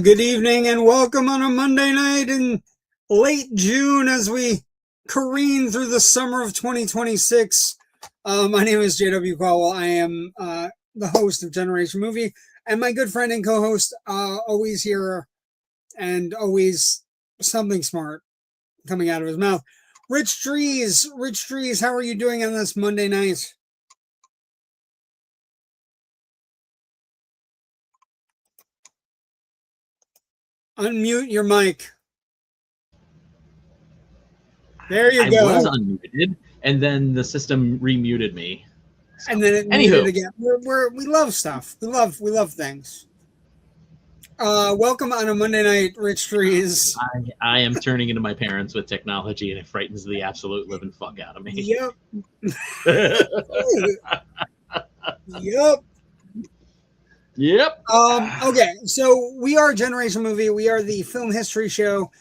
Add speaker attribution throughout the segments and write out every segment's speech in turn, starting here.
Speaker 1: Good evening and welcome on a Monday night in late June as we careen through the summer of 2026. My name is JW Colwell. I am the host of Generation Movie, and my good friend and co-host, always here and always something smart coming out of his mouth, Rich Drees. Rich Drees, how are you doing on this Monday night? Unmute your mic. There you go.
Speaker 2: I was unmuted, and then the system remuted me.
Speaker 1: So, and then it muted again. We love stuff. We love things. Welcome on a Monday night, Rich Drees.
Speaker 2: I am turning into my parents with technology, and it frightens the absolute living fuck out of me.
Speaker 1: Yep. Yep.
Speaker 2: Yep.
Speaker 1: Okay, so we are Generation Movie. We are the film history show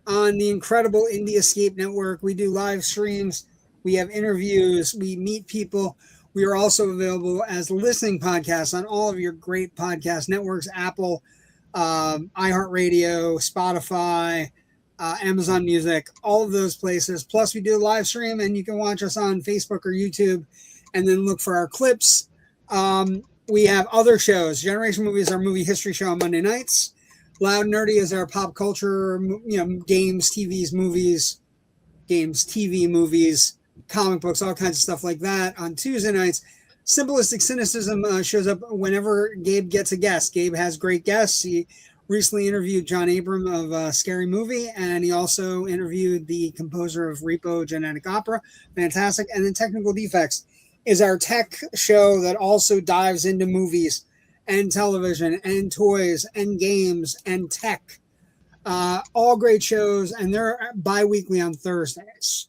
Speaker 1: on the incredible Indie Escape Network. We do live streams. We have interviews. We meet people. We are also available as listening podcasts on all of your great podcast networks, Apple, iHeartRadio, Spotify, Amazon Music, all of those places. Plus, we do a live stream, and you can watch us on Facebook or YouTube and then look for our clips. We have other shows. Generation Movie is our movie history show on Monday nights. Loud Nerdy is our pop culture, games, TVs, movies, comic books, all kinds of stuff like that on Tuesday nights. Simplistic Cynicism shows up whenever Gabe gets a guest. Gabe has great guests. He recently interviewed John Abram of Scary Movie, and he also interviewed the composer of Repo Genetic Opera. Fantastic. And then Technical Defects is our tech show that also dives into movies and television and toys and games and tech. All great shows, and they're bi-weekly on Thursdays.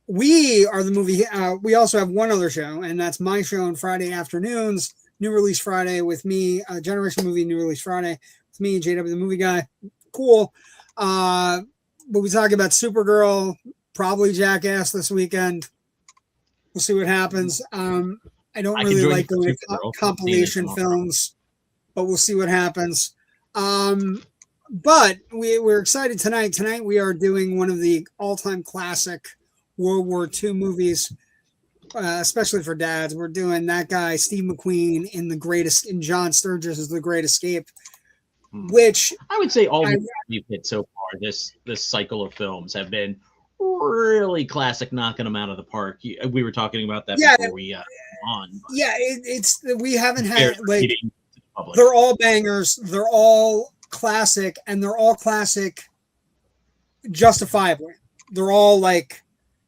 Speaker 1: We are the movie. We also have one other show, and that's my show on Friday afternoons, New Release Friday with me, Generation Movie New Release Friday with me, JW the Movie Guy. Cool. But we talk about Supergirl, probably Jackass this weekend. We'll see what happens. I don't really like going to compilation films, but we'll see what happens. But we're excited tonight. Tonight we are doing one of the all-time classic World War II movies, especially for dads. We're doing that guy, Steve McQueen, in John Sturges' is The Great Escape, which
Speaker 2: I would say all we've hit so far this cycle of films have been really classic, knocking them out of the park. We were talking about that before we on.
Speaker 1: Yeah, we haven't had they're all bangers, they're all classic, and they're all classic justifiably. They're all like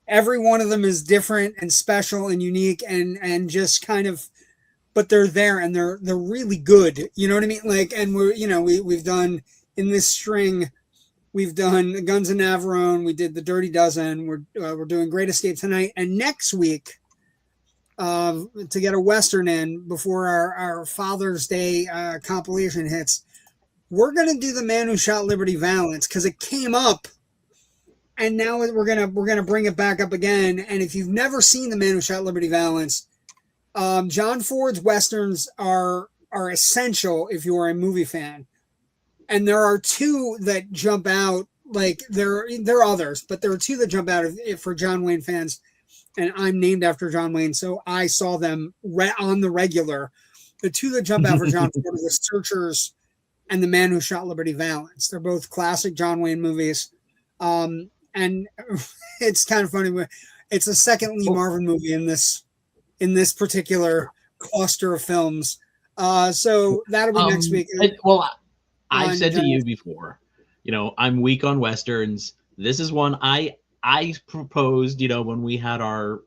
Speaker 1: every one of them is different and special and unique and just kind of, but they're there and they're really good. You know what I mean? Like, and we've done in this string. We've done Guns of Navarone. We did The Dirty Dozen. We're doing Great Escape tonight. And next week, to get a Western in before our Father's Day compilation hits, we're going to do The Man Who Shot Liberty Valance because it came up. And now we're gonna bring it back up again. And if you've never seen The Man Who Shot Liberty Valance, John Ford's Westerns are essential if you are a movie fan. And there are two that jump out, like there are others, but there are two that jump out for John Wayne fans. And I'm named after John Wayne, so I saw them on the regular. The two that jump out for John Ford are The Searchers and The Man Who Shot Liberty Valance. They're both classic John Wayne movies. And it's kind of funny. It's the second Lee Marvin movie in this particular cluster of films. So that'll be next week.
Speaker 2: I've said to you before, I'm weak on Westerns. This is one I proposed, when we had our,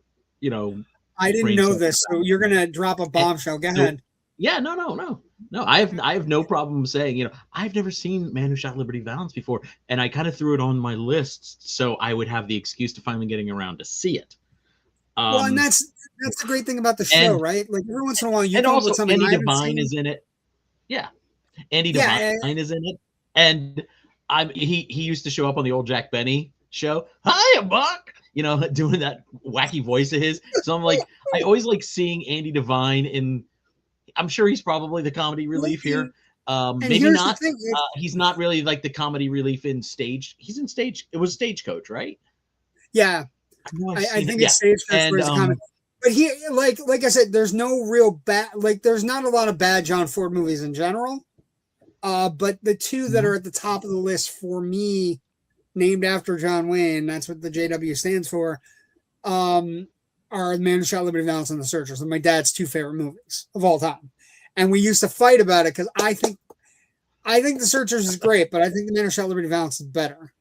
Speaker 1: I didn't know this, so you're going to drop a bombshell. Go ahead.
Speaker 2: Yeah, no. I have no problem saying, I've never seen Man Who Shot Liberty Valance before, and I kind of threw it on my list so I would have the excuse to finally getting around to see it.
Speaker 1: Well, and that's the great thing about the show, right? Like every once in a while, you come up with something.
Speaker 2: Andy Devine is in it. Yeah, Andy Devine is in it, and he used to show up on the old Jack Benny show. Hiya, Buck. Doing that wacky voice of his. So I'm like, I always like seeing Andy Devine in. I'm sure he's probably the comedy relief here.
Speaker 1: And
Speaker 2: Maybe
Speaker 1: here's
Speaker 2: not.
Speaker 1: the thing.
Speaker 2: He's not really like the comedy relief in Stage. He's in Stage. It was Stagecoach, right?
Speaker 1: Yeah. I think it's Stagecoach where it's a comedy. But he, like I said, there's no real bad, like there's not a lot of bad John Ford movies in general. But the two that are at the top of the list for me, named after John Wayne, that's what the JW stands for, are The Man Who Shot Liberty Valance and The Searchers. And my dad's two favorite movies of all time. And we used to fight about it because I think The Searchers is great, but I think The Man Who Shot Liberty Valance is better.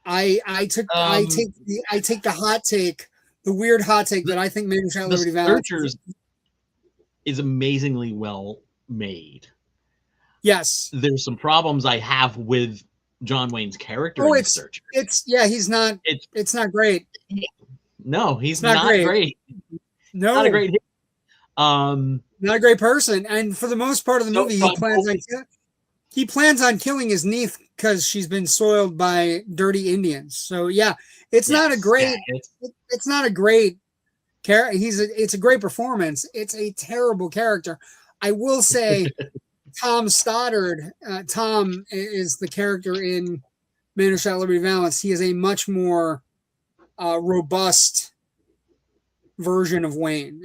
Speaker 1: I take the hot take. The weird hot take that I think Man Who Shot Liberty Valance
Speaker 2: is amazingly well made.
Speaker 1: Yes.
Speaker 2: There's some problems I have with John Wayne's character in Searchers.
Speaker 1: It's not great.
Speaker 2: No, he's not great.
Speaker 1: No.
Speaker 2: Not a great hit.
Speaker 1: Not a great person. And for the most part of the movie, he plans on killing his niece because she's been soiled by dirty Indians. So yeah, it's not a great character. It's a great performance. It's a terrible character. I will say Tom Stoddard, Tom is the character in Man Who Shot Liberty Valance. He is a much more robust version of Wayne.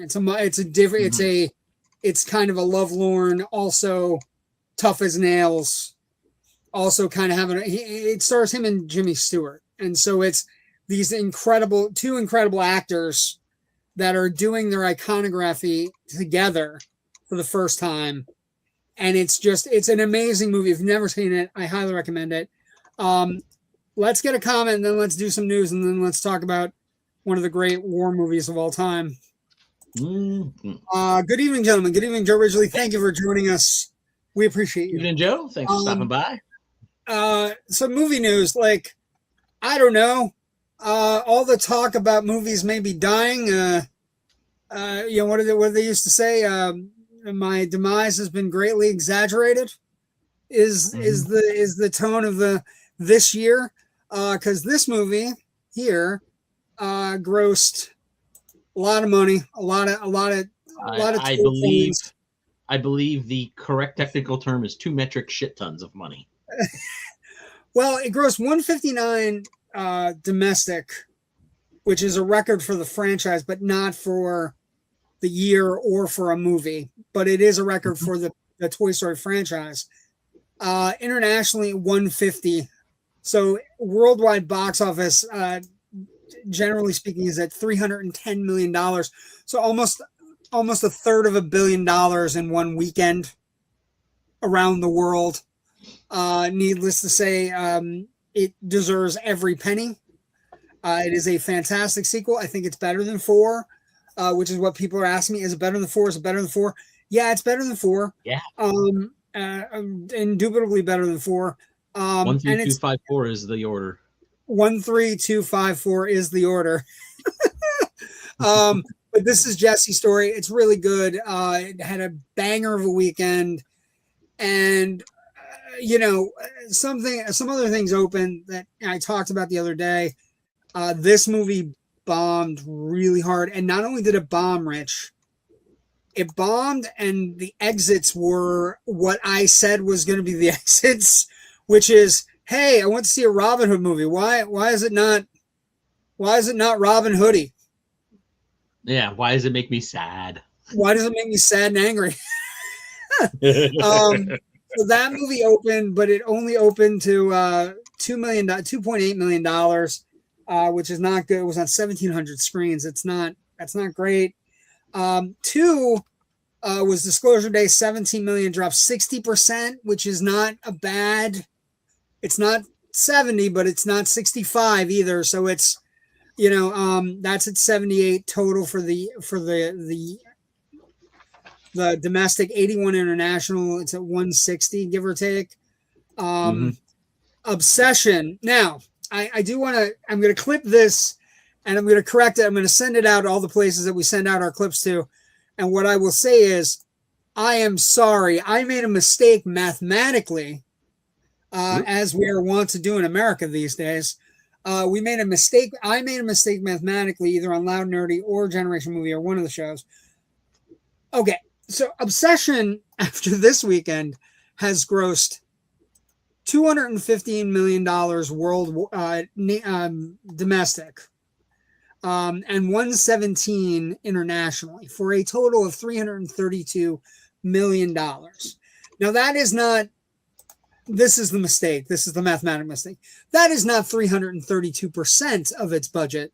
Speaker 1: It's kind of a lovelorn, also tough as nails, also kind of it stars him and Jimmy Stewart. And so it's these two incredible actors that are doing their iconography together for the first time. And it's an amazing movie. If you've never seen it, I highly recommend it. Let's get a comment, and then let's do some news, and then let's talk about one of the great war movies of all time. Good evening, gentlemen. Good evening, Joe Ridgely. Thank you for joining us. We appreciate you.
Speaker 2: Good evening, Joe. Thanks for stopping by.
Speaker 1: Some movie news, I don't know. All the talk about movies maybe dying. What do they used to say? My demise has been greatly exaggerated. Is the tone of this year? Because this movie here grossed a lot of money, a lot of.
Speaker 2: I believe the correct technical term is 2 metric shit tons of money.
Speaker 1: Well, it grossed 159 domestic, which is a record for the franchise, but not for the year or for a movie. But it is a record for the Toy Story franchise. Internationally, 150. So worldwide box office, generally speaking, is at $310 million. So almost $250 million in one weekend around the world. Needless to say, it deserves every penny. It is a fantastic sequel. I think it's better than 4, which is what people are asking me. Is it better than 4? Is it better than 4? Yeah, it's better than 4.
Speaker 2: Yeah.
Speaker 1: Indubitably better than 4.
Speaker 2: 13254 is the order.
Speaker 1: 13254 is the order. But this is Jesse's story. It's really good. It had a banger of a weekend, and some other things open that I talked about the other day. This movie bombed really hard, and not only did it bomb, Rich, it bombed, and the exits were what I said was going to be the exits, which is, hey, I want to see a Robin Hood movie. Why is it not Robin Hoodie?
Speaker 2: Yeah, why does it make me sad?
Speaker 1: Why does it make me sad and angry? So that movie opened, but it only opened to $2.8 million, which is not good. It was on 1,700 screens. That's not great. 2 was Disclosure Day, 17 million, dropped 60%, which is not a bad. It's not 70, but it's not 65 either. So it's, that's at 78 total for the domestic, 81 international. It's at 160, give or take. Obsession. Now, I do want to, I'm going to clip this and I'm going to correct it. I'm going to send it out to all the places that we send out our clips to. And what I will say is, I am sorry. I made a mistake mathematically, as we are wont to do in America these days. We made a mistake. I made a mistake mathematically, either on Loud Nerdy or Generation Movie or one of the shows. Okay. So Obsession, after this weekend, has grossed $215 million domestic, and 117 internationally, for a total of $332 million. Now that is not, this is the mistake. This is the mathematical mistake. That is not 332% of its budget.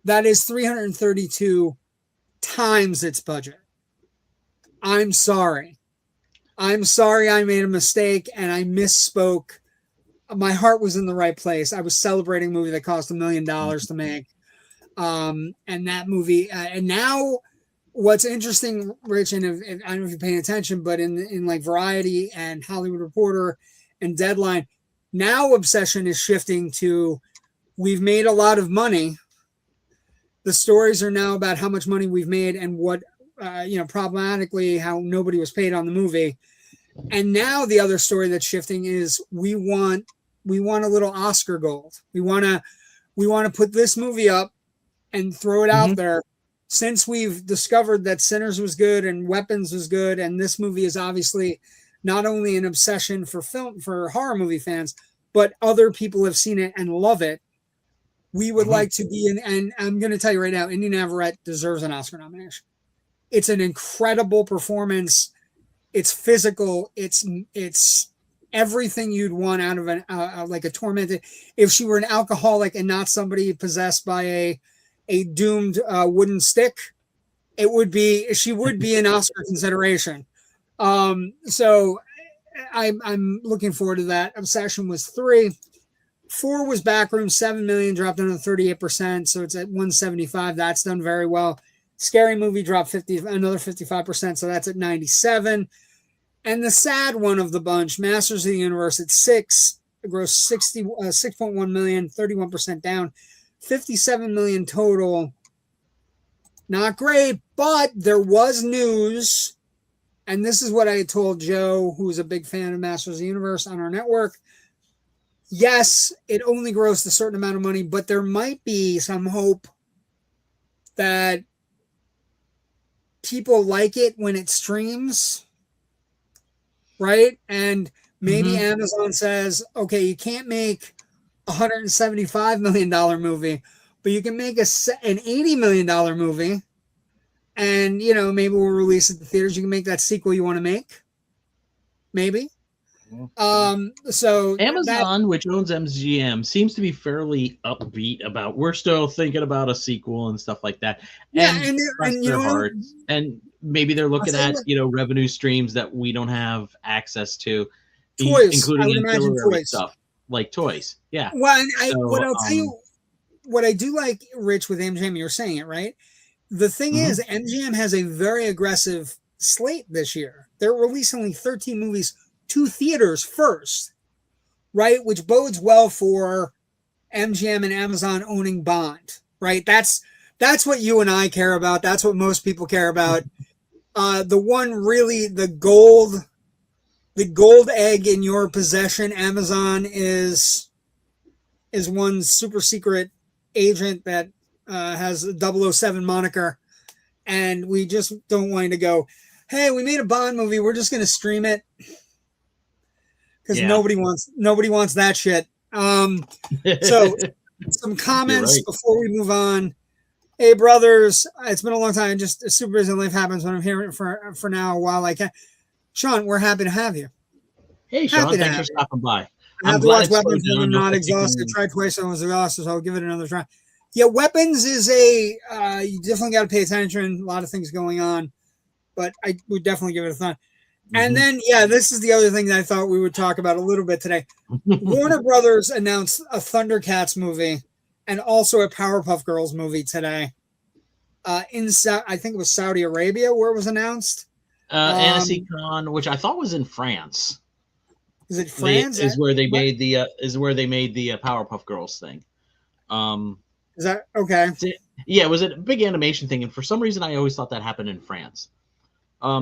Speaker 1: That is 332 times its budget. I'm sorry. I'm sorry I made a mistake and I misspoke. My heart was in the right place. I was celebrating a movie that cost $1 million to make. And that movie, and now what's interesting, Rich, and if, I don't know if you're paying attention, but in like Variety and Hollywood Reporter and Deadline, now obsession is shifting to, we've made a lot of money. The stories are now about how much money we've made and what, problematically, how nobody was paid on the movie. And now the other story that's shifting is we want a little Oscar gold. We want to put this movie up and throw it out there. Since we've discovered that Sinners was good and Weapons was good, and this movie is obviously not only an obsession for horror movie fans, but other people have seen it and love it. We would like to be in, and I'm going to tell you right now, Indy Navarrete deserves an Oscar nomination. It's an incredible performance. It's physical. It's everything you'd want out of like a tormented. If she were an alcoholic and not somebody possessed by a doomed wooden stick, she would be an Oscar consideration. So I'm looking forward to that. Obsession was 3. 4 was Backroom, 7 million, dropped another 38%, so it's at 175. That's done very well. Scary Movie dropped another 55%, so that's at 97. And the sad one of the bunch, Masters of the Universe, at 6, grossed 6.1 million, 31% down, 57 million total. Not great, but there was news, and this is what I told Joe, who's a big fan of Masters of the Universe on our network. Yes, it only grossed a certain amount of money, but there might be some hope that people like it when it streams, right? And maybe Amazon says, okay, you can't make a $175 million movie, but you can make an $80 million movie, and maybe we'll release it to theaters. You can make that sequel you want to make, maybe. So
Speaker 2: Amazon, which owns MGM, seems to be fairly upbeat about, we're still thinking about a sequel and stuff like that. And and maybe they're looking at revenue streams that we don't have access to,
Speaker 1: toys,
Speaker 2: including ancillary stuff like toys. Yeah.
Speaker 1: Well, I'll tell you what I do like, Rich, with MGM. You're saying it right. The thing is, MGM has a very aggressive slate this year. They're releasing only 13 movies to theaters first, right? Which bodes well for MGM and Amazon owning Bond, right? That's what you and I care about. That's what most people care about. The one really, the gold egg in your possession, Amazon, is one super secret agent that has a 007 moniker, and we just don't want to go, hey, we made a Bond movie, we're just going to stream it. Because nobody wants that shit. So some comments before we move on. Hey, brothers, it's been a long time. Just a super busy life happens when I'm here for now a while I can. Sean, we're happy to have you.
Speaker 2: Hey, Sean, thanks for stopping by.
Speaker 1: I have to watch Weapons and I'm not exhausted. Tried twice, I was exhausted, so I'll give it another try. Yeah, Weapons is you definitely got to pay attention. A lot of things going on, but I would definitely give it a thought. And then, this is the other thing that I thought we would talk about a little bit today. Warner Brothers announced a Thundercats movie and also a Powerpuff Girls movie today. I think it was Saudi Arabia where it was announced.
Speaker 2: Annecy Khan, which I thought was in France.
Speaker 1: Is it France?
Speaker 2: Is where they made the Powerpuff Girls thing.
Speaker 1: Is that okay?
Speaker 2: Yeah, it was a big animation thing, and for some reason, I always thought that happened in France.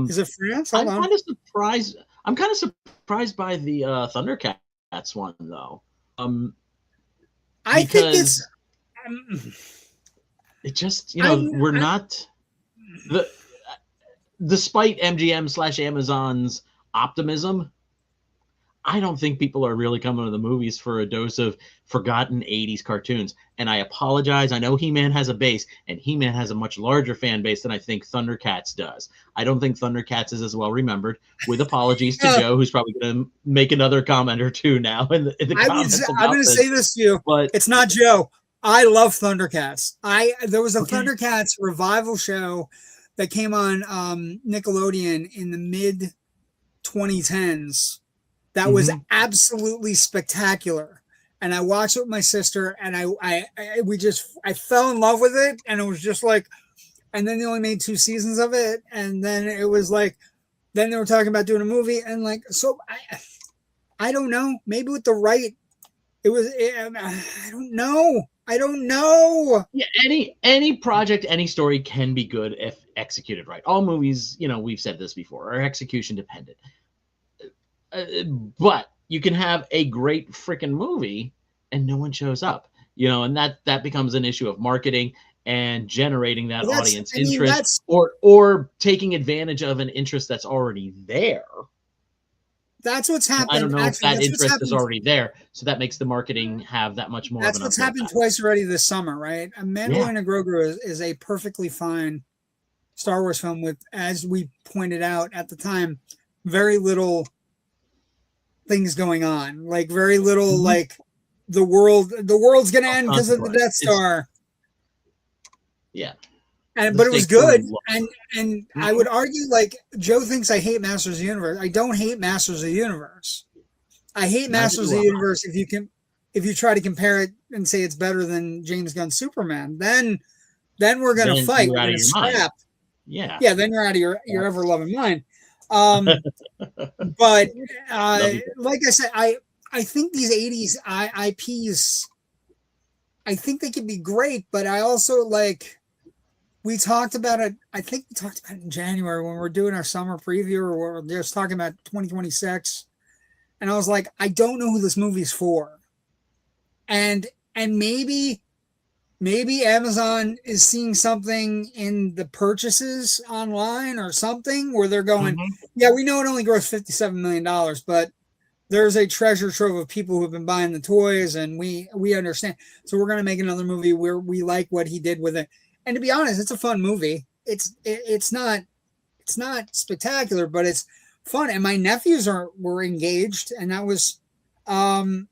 Speaker 1: Is it France?
Speaker 2: I'm kind of surprised. I'm kind of surprised by the Thundercats one, though.
Speaker 1: I think it's.
Speaker 2: It just we're not despite MGM/Amazon's optimism, I don't think people are really coming to the movies for a dose of forgotten 80s cartoons. And I apologize. I know He-Man has a base, and He-Man has a much larger fan base than I think Thundercats does. I don't think Thundercats is as well remembered, with apologies to Joe, who's probably going to make another comment or two now in the comments.
Speaker 1: I'm going to say this to you, but it's not Joe. I love Thundercats. There was a Thundercats revival show that came on Nickelodeon in the mid 2010s. That was absolutely spectacular, and I watched it with my sister, and I fell in love with it, and it was just like, and then they only made 2 seasons of it, and then it was like, then they were talking about doing a movie, and like, so I don't know, maybe with the right, I don't know.
Speaker 2: Yeah, any project, any story can be good if executed right. All movies, we've said this before, are execution dependent. But you can have a great freaking movie and no one shows up, and that becomes an issue of marketing and generating that audience interest or taking advantage of an interest that's already there.
Speaker 1: That's what's happened.
Speaker 2: I don't know if that interest is already there, so that makes the marketing have that much more.
Speaker 1: That's what's happened twice already this summer, right? Mandalorian and Grogu is a perfectly fine Star Wars film with, as we pointed out at the time, very little things going on, like very little, like the world's gonna end because of the Death Star. But it was good, and I would argue, like, Joe thinks I hate Masters of the Universe. I don't hate Masters of the Universe. I hate Masters of the Universe if you try to compare it and say it's better than James Gunn's Superman. Then we're gonna fight. We're gonna scrap.
Speaker 2: Yeah.
Speaker 1: Then you're out of your ever loving mind. But like I said, I think these 80s IPs, I think they could be great, but I also, like, we talked about it. I think we talked about it in January when we're doing our summer preview, or we're just talking about 2026. And I was like, I don't know who this movie's for. And maybe Amazon is seeing something in the purchases online or something where they're going, yeah, we know it only grossed $57 million, but there's a treasure trove of people who've been buying the toys, and we understand. So we're going to make another movie where we like what he did with it. And to be honest, it's a fun movie. It's not spectacular, but it's fun. And my nephews were engaged, and that was it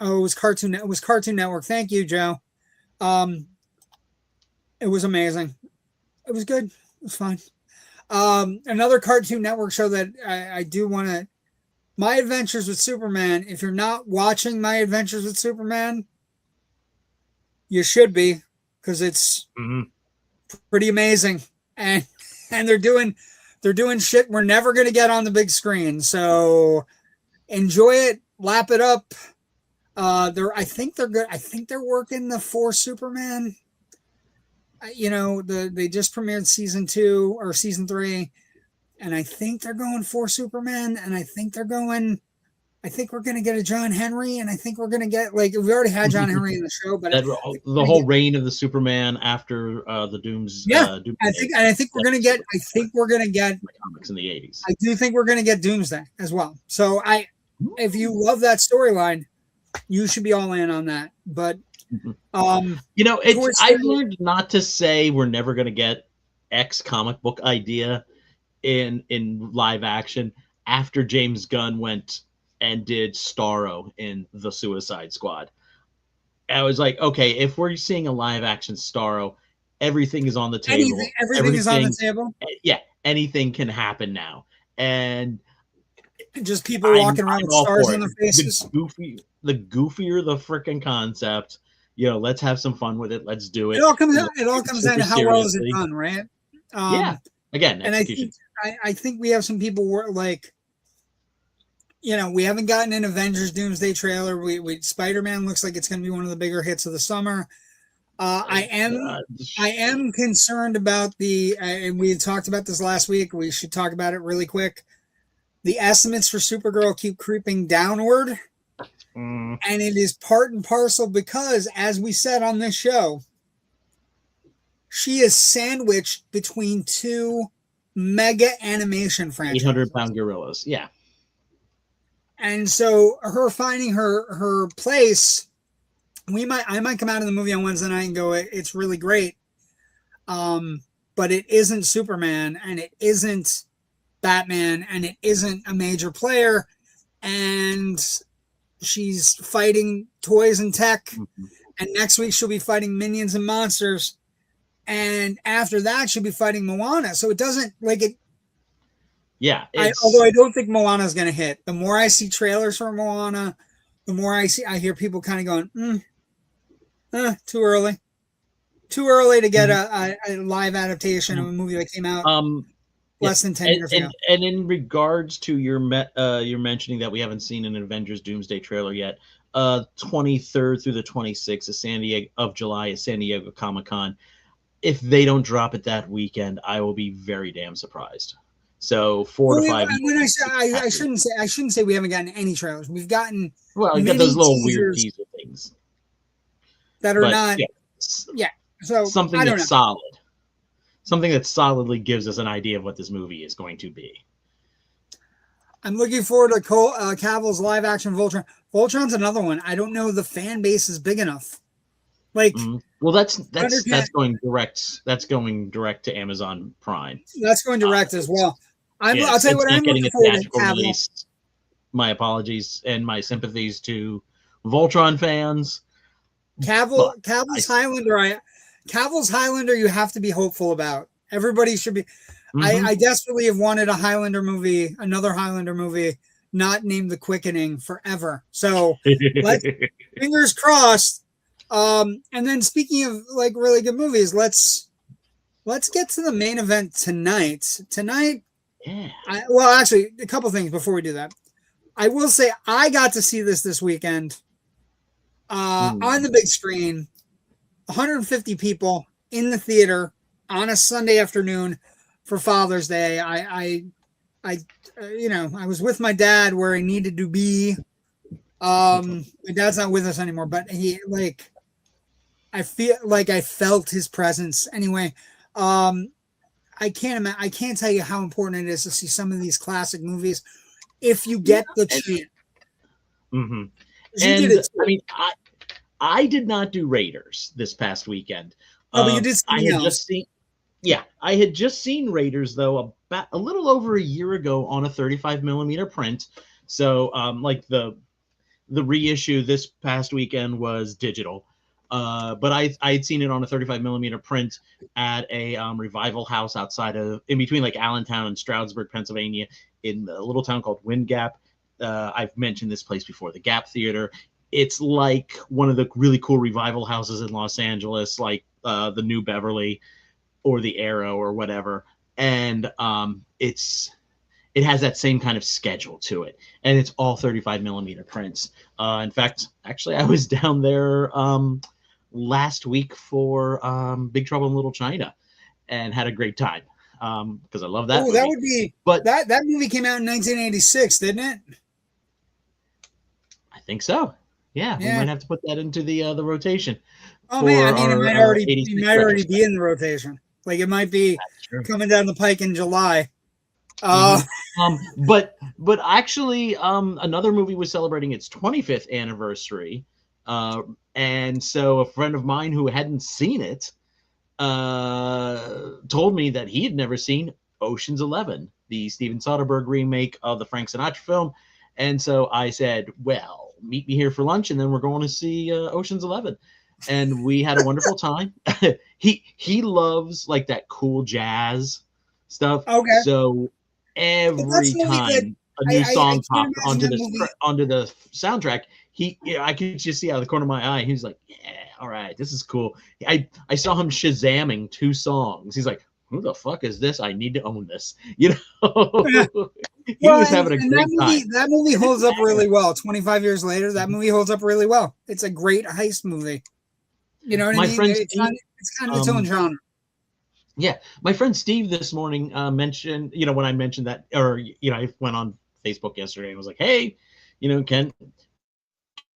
Speaker 1: was Cartoon Network. Thank you, Joe. It was amazing. It was good. It was fun. Another Cartoon Network show that I do want to, My Adventures with Superman. If you're not watching My Adventures with Superman, you should be, because it's pretty amazing. And they're doing shit we're never going to get on the big screen. So enjoy it, lap it up. I think they're good. I think they're working the 4 Superman. They just premiered season 2 or season 3, and I think they're going 4 Superman, and I think we're going to get a John Henry, and I think we're going to get, like, we already had John Henry in the show, but
Speaker 2: the whole reign of the Superman after the Dooms.
Speaker 1: Yeah, I think we're going to get
Speaker 2: comics in the 80s.
Speaker 1: I do think we're going to get Doomsday as well. So if you love that storyline, you should be all in on that. But
Speaker 2: I've learned not to say we're never going to get X comic book idea in live action after James Gunn went and did Starro in The Suicide Squad. I was like, okay, if we're seeing a live action Starro, everything is on the table.
Speaker 1: Everything is on the table.
Speaker 2: Yeah, anything can happen now, and
Speaker 1: just people walking around with stars on their faces.
Speaker 2: The goofier the freaking concept, let's have some fun with it. Let's do it.
Speaker 1: It all comes down to how well is it done, right?
Speaker 2: Again,
Speaker 1: and
Speaker 2: execution.
Speaker 1: I think we have some people who like, we haven't gotten an Avengers Doomsday trailer. Spider-Man looks like it's going to be one of the bigger hits of the summer. I am concerned about and we had talked about this last week. We should talk about it really quick. The estimates for Supergirl keep creeping downward. And it is part and parcel because, as we said on this show, she is sandwiched between 2 mega animation franchises.
Speaker 2: 800-pound gorillas. Yeah.
Speaker 1: And so her finding her place, I might come out of the movie on Wednesday night and go, it's really great. But it isn't Superman, and it isn't Batman, and it isn't a major player, and she's fighting toys and tech, and next week she'll be fighting minions and monsters, and after that she'll be fighting Moana. So it doesn't like it.
Speaker 2: Yeah.
Speaker 1: Although I don't think Moana is going to hit. The more I see trailers for Moana, the more I hear people kind of going, too early. Too early to get a live adaptation of a movie that came out less than 10 years ago.
Speaker 2: And in regards to your mentioning that we haven't seen an Avengers Doomsday trailer yet, 23rd through the 26th of July is San Diego Comic-Con. If they don't drop it that weekend, I will be very damn surprised. So 4 to 5.
Speaker 1: When I say I shouldn't say we haven't gotten any trailers. We've gotten
Speaker 2: you got those little weird teaser things
Speaker 1: that are not. Yeah. So
Speaker 2: something that's solid. Something that solidly gives us an idea of what this movie is going to be.
Speaker 1: I'm looking forward to Cavill's live action Voltron. Voltron's another one. I don't know the fan base is big enough. Like,
Speaker 2: well, that's going direct. That's going direct to Amazon Prime.
Speaker 1: That's going direct as well. I'll tell you what, I'm looking forward to Cavill.
Speaker 2: My apologies and my sympathies to Voltron fans.
Speaker 1: Cavill's Highlander. Cavill's Highlander, you have to be hopeful about. Everybody should be. I desperately have wanted a Highlander movie, another Highlander movie, not named The Quickening forever. So fingers crossed. And then speaking of like really good movies, let's get to the main event tonight.
Speaker 2: Yeah.
Speaker 1: Actually, a couple things before we do that. I will say I got to see this weekend on the big screen. 150 people in the theater on a Sunday afternoon for Father's Day. I was with my dad where he needed to be. My dad's not with us anymore, but I feel like I felt his presence anyway. I can't tell you how important it is to see some of these classic movies if you get the chance.
Speaker 2: I did not do Raiders this past weekend.
Speaker 1: Oh, but you did.
Speaker 2: I had just seen Raiders though about a little over a year ago on a 35mm print. So the reissue this past weekend was digital. But I'd seen it on a 35mm print at a revival house in between like Allentown and Stroudsburg, Pennsylvania, in a little town called Wind Gap. I've mentioned this place before, the Gap Theater. It's like one of the really cool revival houses in Los Angeles, like the New Beverly or the Arrow or whatever. And it has that same kind of schedule to it. And it's all 35mm prints. In fact, actually, I was down there last week for Big Trouble in Little China and had a great time because I love that movie.
Speaker 1: That would be, but that movie came out in 1986, didn't it?
Speaker 2: I think so. Yeah, we might have to put that into the rotation.
Speaker 1: Oh man, it might already be in the rotation. Like it might be coming down the pike in July.
Speaker 2: But actually, another movie was celebrating its 25th anniversary, and so a friend of mine who hadn't seen it told me that he had never seen Ocean's 11, the Steven Soderbergh remake of the Frank Sinatra film, and so I said, well, meet me here for lunch, and then we're going to see Ocean's 11. And we had a wonderful time. He loves like that cool jazz stuff.
Speaker 1: Okay.
Speaker 2: So every time a new song popped onto the soundtrack, I could just see out of the corner of my eye, he was like, "Yeah, all right, this is cool." I saw him shazamming 2 songs. He's like, "Who the fuck is this? I need to own this." You know. He was having a great time.
Speaker 1: That movie holds up really well. 25 years later, that movie holds up really well. It's a great heist movie. You know what I mean? It's kind of its own genre.
Speaker 2: Yeah. My friend Steve this morning mentioned, when I mentioned that, or, I went on Facebook yesterday and was like, hey, can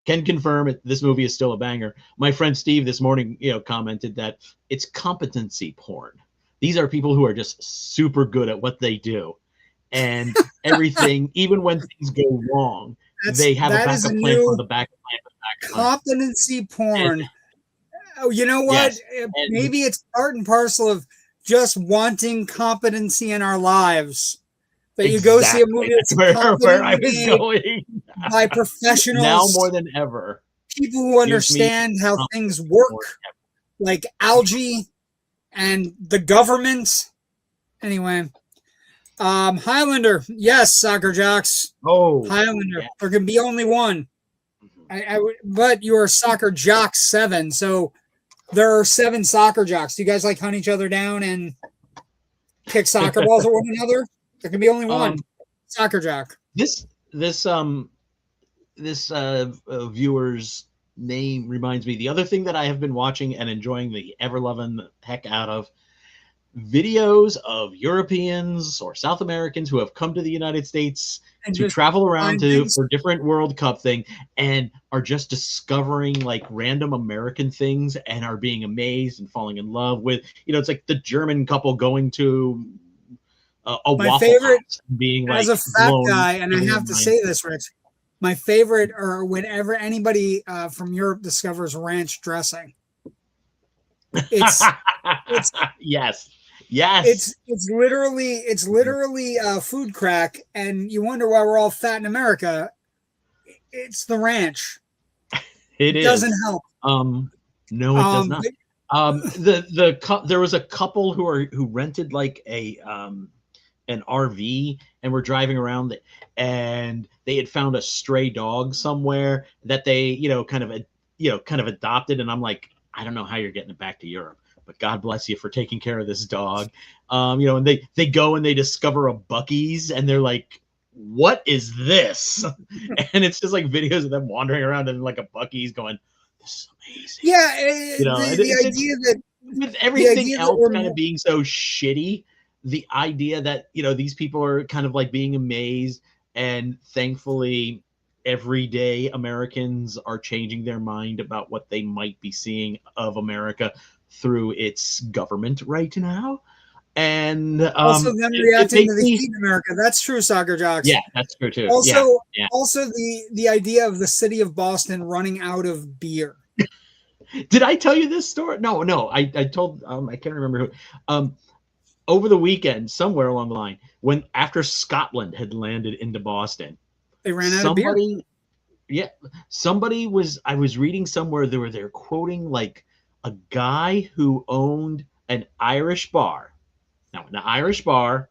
Speaker 2: confirm this movie is still a banger. My friend Steve this morning, commented that it's competency porn. These are people who are just super good at what they do. And everything, even when things go wrong, they have a backup plan for the backup plan for the backup plan.
Speaker 1: Competency porn. Oh, you know what?
Speaker 2: Yes.
Speaker 1: Maybe it's part and parcel of just wanting competency in our lives. That you go see a movie that's
Speaker 2: where I was going
Speaker 1: by professionals
Speaker 2: now more than ever.
Speaker 1: People who understand how things work, like algae and the government. Anyway, Highlander, yes, soccer jocks.
Speaker 2: Oh,
Speaker 1: Highlander. Yeah. There can be only one. But you are soccer jocks 7, so there are 7 soccer jocks. Do you guys like hunt each other down and kick soccer balls at one another? There can be only one soccer jock.
Speaker 2: This viewer's name reminds me. The other thing that I have been watching and enjoying the ever-loving heck out of videos of Europeans or South Americans who have come to the United States to travel around for different World Cup thing and are just discovering like random American things and are being amazed and falling in love with, it's like the German couple going to a
Speaker 1: my
Speaker 2: waffle
Speaker 1: favorite
Speaker 2: house being like
Speaker 1: as a fat guy, and I have to say this, Rich, my favorite are whenever anybody from Europe discovers ranch dressing. It's
Speaker 2: yes.
Speaker 1: It's literally food crack, and you wonder why we're all fat in America. It's the ranch.
Speaker 2: It
Speaker 1: doesn't help.
Speaker 2: No, it does not. There was a couple who rented like an RV and were driving around and they had found a stray dog somewhere that they kind of adopted, and I'm like, I don't know how you're getting it back to Europe, but God bless you for taking care of this dog. And they go and they discover a Buc-ee's and they're like, what is this? And it's just like videos of them wandering around in like a Buc-ee's going, this is amazing.
Speaker 1: Yeah, the idea that
Speaker 2: with everything else kind of being so shitty, the idea that these people are kind of like being amazed, and thankfully everyday Americans are changing their mind about what they might be seeing of America through its government right now. And
Speaker 1: also them reacting to the heat in America. That's true, soccer jocks.
Speaker 2: Yeah, that's true too.
Speaker 1: Also the idea of the city of Boston running out of beer.
Speaker 2: Did I tell you this story? No. I told I can't remember who. Over the weekend, somewhere along the line, after Scotland had landed into Boston,
Speaker 1: they ran out of beer.
Speaker 2: Yeah, I was reading somewhere they're quoting like a guy who owned an Irish bar. Now, an Irish bar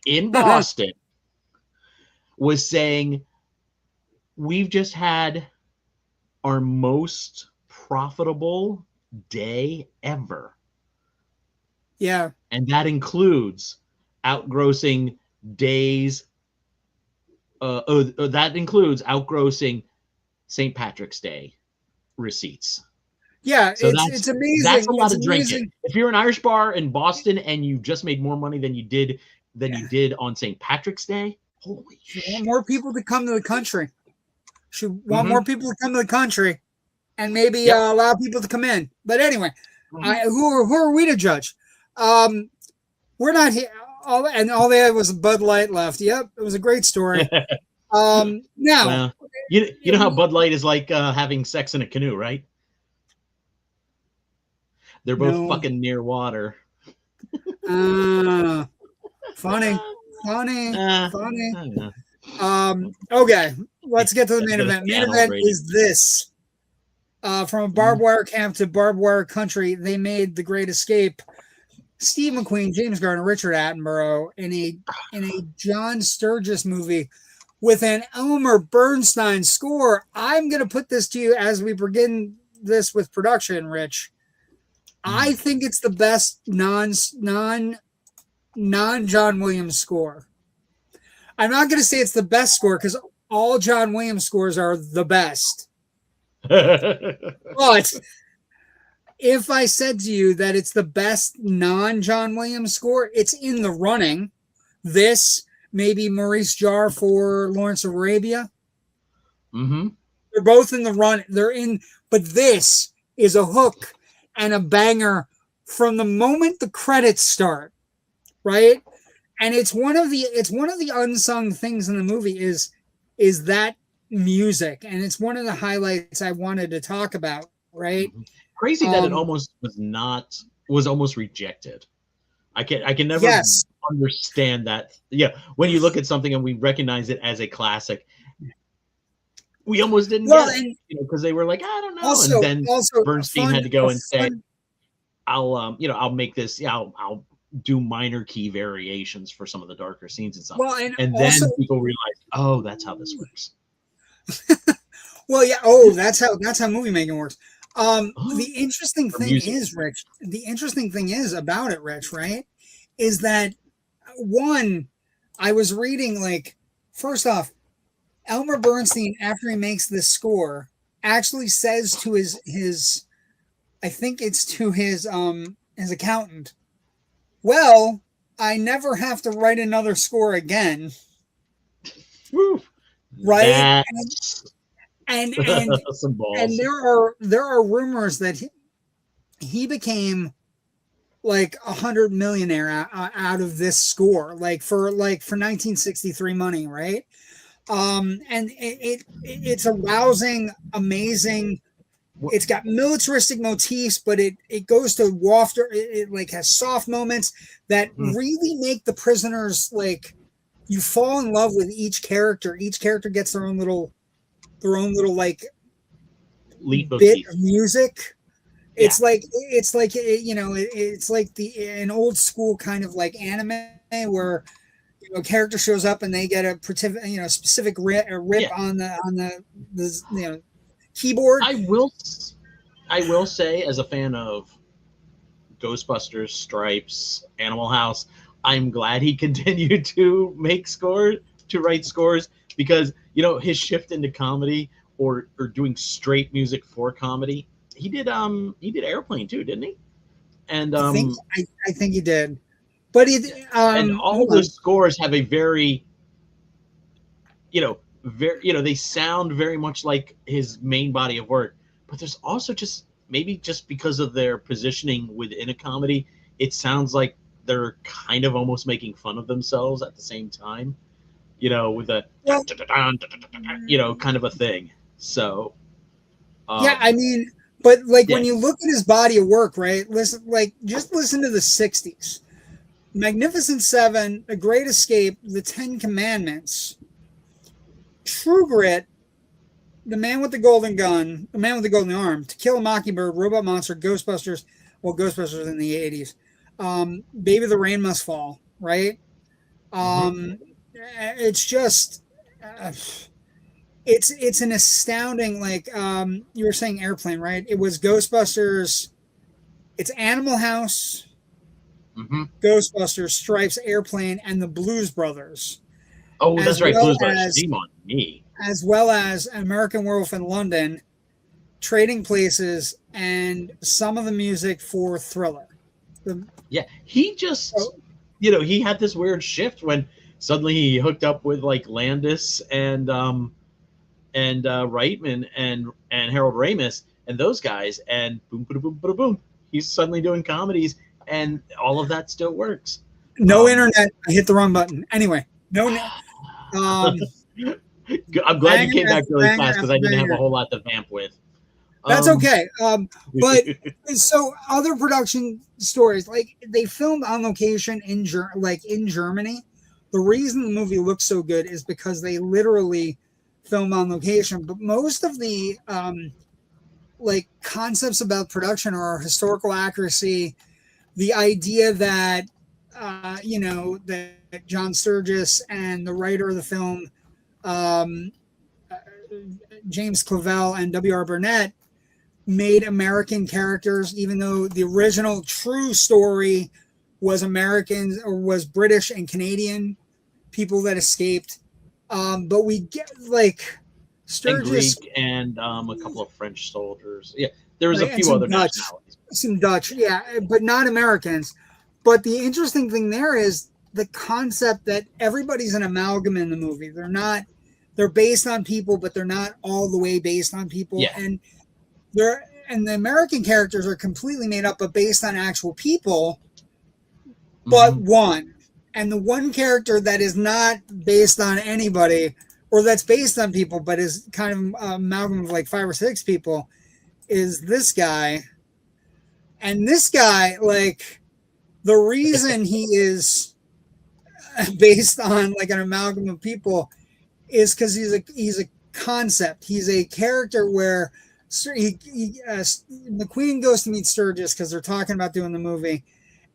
Speaker 2: in Boston was saying, we've just had our most profitable day ever.
Speaker 1: Yeah.
Speaker 2: And that includes outgrossing days. That includes outgrossing St. Patrick's Day receipts.
Speaker 1: Yeah, so it's amazing.
Speaker 2: That's a lot of drinking. If you're an Irish bar in Boston and you just made more money than you did on St. Patrick's Day, holy shit.
Speaker 1: Want more people to come to the country. Should want more people to come to the country, and maybe allow people to come in. But anyway, who are we to judge? We're not here. All they had was Bud Light left. Yep, it was a great story. Now,
Speaker 2: well, you know how Bud Light is like having sex in a canoe, right? They're both fucking near water.
Speaker 1: Funny. Okay, let's get to the main event. Main event is this. From a barbed wire camp to barbed wire country, they made the great escape. Steve McQueen, James Garner, Richard Attenborough in a John Sturges movie with an Elmer Bernstein score. I'm going to put this to you as we begin this with production, Rich. I think it's the best non John Williams score. I'm not going to say it's the best score because all John Williams scores are the best. But if I said to you that it's the best non-John Williams score, it's in the running. This, maybe Maurice Jarre for Lawrence of Arabia.
Speaker 2: Mm-hmm.
Speaker 1: They're both in the run. But this is a hook and a banger from the moment the credits start, right? And it's one of the unsung things in the movie is that music, and it's one of the highlights I wanted to talk about. Right?
Speaker 2: Crazy that it almost was almost rejected. I can never understand that. Yeah, when you look at something and we recognize it as a classic, we almost didn't get it, because they were like, I don't know. And then Bernstein had to go and say, I'll make this. Yeah, I'll do minor key variations for some of the darker scenes and stuff.
Speaker 1: Well,
Speaker 2: and then people realized, oh, that's how this works.
Speaker 1: Well, yeah. Oh, that's how movie making works. The interesting thing is, Rich. The interesting thing is about it, Rich. Right? Is that one? I was reading, like, first off, Elmer Bernstein, after he makes this score, actually says to his I think it's to his accountant, well, I never have to write another score again.
Speaker 2: Woo.
Speaker 1: Right? And there are rumors that he became like $100 millionaire out of this score, like for 1963 money, right? And it's a rousing, amazing. It's got militaristic motifs, but it goes to wafter. It like has soft moments that really make the prisoners, like, you fall in love with each character. Each character gets their own little like
Speaker 2: leap
Speaker 1: bit of music. It's like it's like an old school kind of like anime where a character shows up and they get a specific rip on the keyboard.
Speaker 2: I will say, as a fan of Ghostbusters, Stripes, Animal House, I'm glad he continued to write scores, because his shift into comedy or doing straight music for comedy. He did Airplane too, didn't he? And
Speaker 1: I think he did. But
Speaker 2: and all the scores have a very they sound very much like his main body of work, but there's also just because of their positioning within a comedy, it sounds like they're kind of almost making fun of themselves at the same time, with a kind of a thing. So
Speaker 1: I mean, but when you look at his body of work, right? Just listen to the 60s. Magnificent Seven, The Great Escape, The Ten Commandments, True Grit, The Man with the Golden Gun, The Man with the Golden Arm, To Kill a Mockingbird, Robot Monster, Ghostbusters in the 80s, Baby the Rain Must Fall, right? It's just, it's an astounding, you were saying Airplane, right? It was Ghostbusters, it's Animal House, Ghostbusters, Stripes, Airplane, and the Blues Brothers.
Speaker 2: Oh, that's right, Blues Brothers. Shame on me.
Speaker 1: As well as American Werewolf in London, Trading Places, and some of the music for Thriller.
Speaker 2: He just, he had this weird shift when suddenly he hooked up with like Landis and Reitman and Harold Ramis and those guys, and boom, boom, boom, boom, boom. He's suddenly doing comedies, and all of that still works.
Speaker 1: No internet. I hit the wrong button. Anyway, no.
Speaker 2: I'm glad you came back really fast, because I didn't have a whole lot to vamp with.
Speaker 1: That's okay. But so other production stories, like they filmed on location in Germany. The reason the movie looks so good is because they literally filmed on location. But most of the concepts about production are historical accuracy. The idea that that John Sturges and the writer of the film, James Colwell and W.R. Burnett, made American characters, even though the original true story was Americans or was British and Canadian people that escaped. But we get Sturges
Speaker 2: and Greek and a couple of French soldiers. Yeah, there was a few other nationalities.
Speaker 1: Some Dutch, but not Americans. But the interesting thing there is the concept that everybody's an amalgam in the movie. They're based on people, but they're not all the way based on people.
Speaker 2: Yeah.
Speaker 1: And the American characters are completely made up, but based on actual people, but one. And the one character that is not based on anybody or that's based on people, but is kind of amalgam of like 5 or 6 people, is this guy. And this guy, like, the reason he is based on like an amalgam of people is because he's a concept. He's a character where McQueen goes to meet Sturges because they're talking about doing the movie,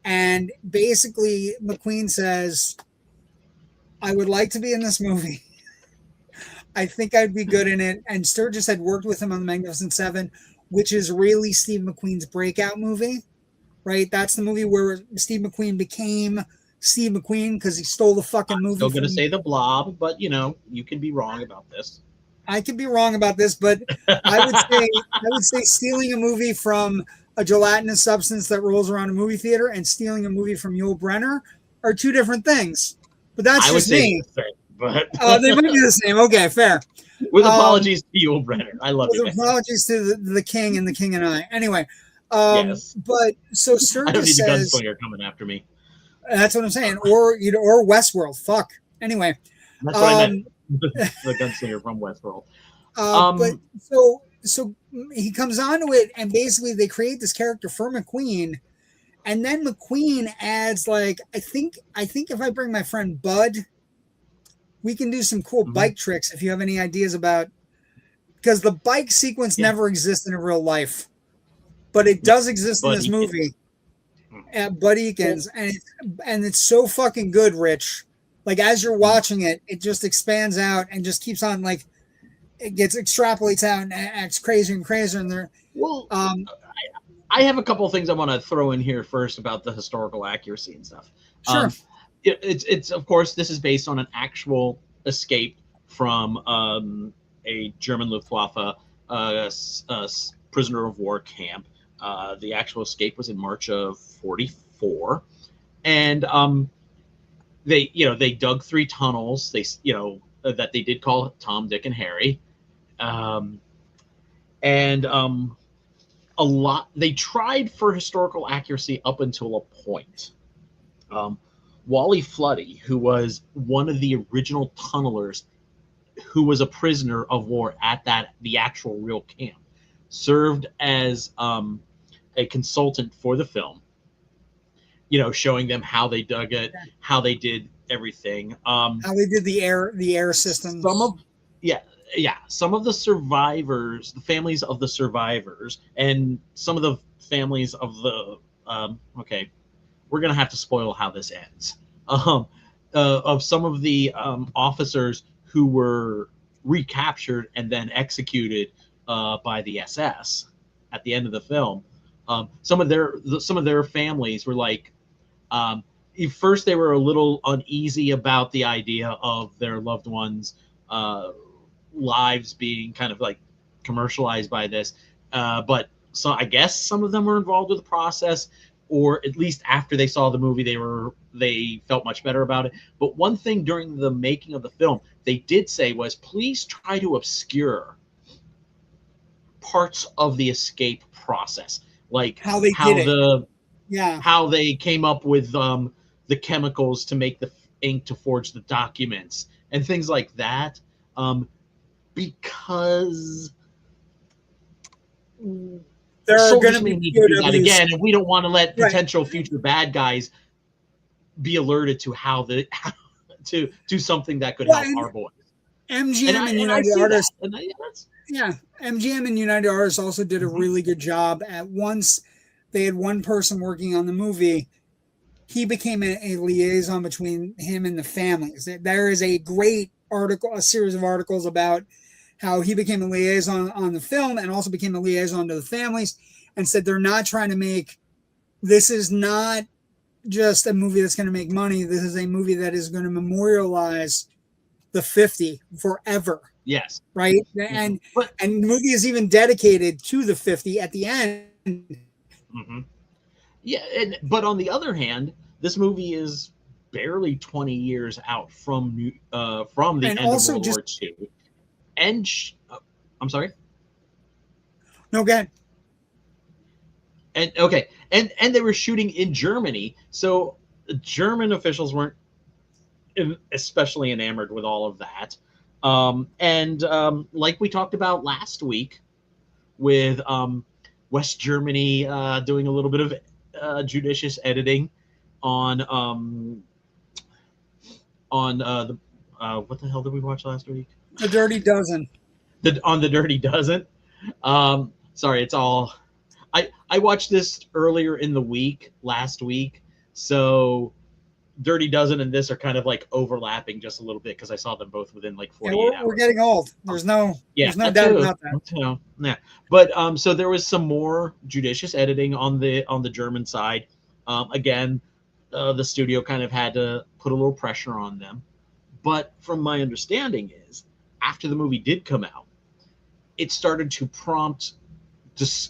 Speaker 1: and basically McQueen says, "I would like to be in this movie. I think I'd be good in it." And Sturges had worked with him on The Magnificent Seven, which is really Steve McQueen's breakout movie, right? That's the movie where Steve McQueen became Steve McQueen because he stole the fucking movie.
Speaker 2: I'm still going to say The Blob, but you know, you can be wrong about this.
Speaker 1: I could be wrong about this, but I would say stealing a movie from a gelatinous substance that rolls around a movie theater and stealing a movie from Yul Brynner are 2 different things. But that's just me.
Speaker 2: But
Speaker 1: they might be the same. Okay, fair.
Speaker 2: With apologies to Yul Brynner, I love you.
Speaker 1: With apologies to the King and the King and I. Anyway,
Speaker 2: yes.
Speaker 1: But so Sturges
Speaker 2: I don't need
Speaker 1: says,
Speaker 2: the gunslinger coming after me.
Speaker 1: That's what I'm saying. Or Westworld. Fuck. Anyway,
Speaker 2: that's what I meant. The gunslinger from Westworld.
Speaker 1: But so he comes onto it, and basically they create this character for McQueen, and then McQueen adds like I think if I bring my friend Bud, we can do some cool bike tricks if you have any ideas about, because the bike sequence never exists in real life, but it does exist in this movie. At Bud Eakins, and it's so fucking good, Rich. Like as you're watching it, it just expands out and just keeps on, like it extrapolates out and acts crazier and crazier. And there,
Speaker 2: I have a couple of things I want to throw in here first about the historical accuracy and stuff.
Speaker 1: Sure.
Speaker 2: It's of course this is based on an actual escape from a German Luftwaffe prisoner of war camp. The actual escape was in March of 1944, and they dug 3 tunnels. That they did call Tom, Dick, and Harry, and a lot. They tried for historical accuracy up until a point. Wally Floody, who was one of the original tunnelers, who was a prisoner of war at the actual real camp, served as a consultant for the film, showing them how they dug it, how they did everything,
Speaker 1: how they did the air system.
Speaker 2: Some of the survivors, the families of the survivors, and some of the families of the okay, we're gonna have to spoil how this ends. Of some of the officers who were recaptured and then executed by the SS at the end of the film. Some of their families were like, first they were a little uneasy about the idea of their loved ones' lives being kind of like commercialized by this, but so I guess some of them were involved with the process, or at least after they saw the movie, they felt much better about it. But one thing during the making of the film they did say was, please try to obscure parts of the escape process, like how they came up with the chemicals to make the ink to forge the documents and things like that, because
Speaker 1: there are going to be
Speaker 2: that again, and we don't want to let potential future bad guys be alerted to to something that could help our boys.
Speaker 1: MGM and United Artists. MGM and United Artists also did a really good job. At once, they had one person working on the movie. He became a liaison between him and the families. There is a great article, a series of articles about how he became a liaison on the film and also became a liaison to the families, and said they're not trying to make, this is not just a movie that's going to make money. This is a movie that is going to memorialize the 50 forever.
Speaker 2: Yes.
Speaker 1: Right. And the movie is even dedicated to the 50 at the end.
Speaker 2: Mm-hmm. Yeah. But on the other hand, this movie is barely 20 years out from the end of World War II. And I'm sorry.
Speaker 1: No, go ahead.
Speaker 2: And they were shooting in Germany, so German officials weren't especially enamored with all of that. Like we talked about last week with West Germany doing a little bit of judicious editing on the what the hell did we watch last week?
Speaker 1: The Dirty Dozen.
Speaker 2: On the Dirty Dozen. Sorry, it's all. I watched this earlier in the week, last week, so Dirty Dozen and this are kind of like overlapping just a little bit because I saw them both within like 48 hours.
Speaker 1: We're getting old. There's no doubt about that.
Speaker 2: Yeah, but so there was some more judicious editing on the German side. Again, the studio kind of had to put a little pressure on them. But from my understanding is, after the movie did come out, it started to prompt.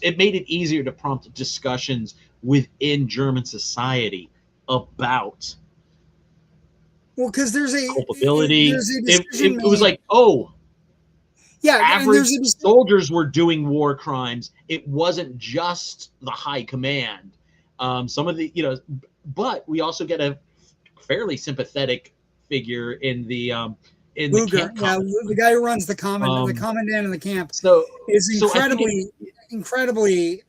Speaker 2: It made it easier to prompt discussions within German society about.
Speaker 1: Well, because there's a
Speaker 2: culpability. It was like, average
Speaker 1: and
Speaker 2: soldiers were doing war crimes. It wasn't just the high command. Some of the, but we also get a fairly sympathetic figure in the
Speaker 1: Luger, the guy who runs the commandant of the camp.
Speaker 2: So
Speaker 1: is incredibly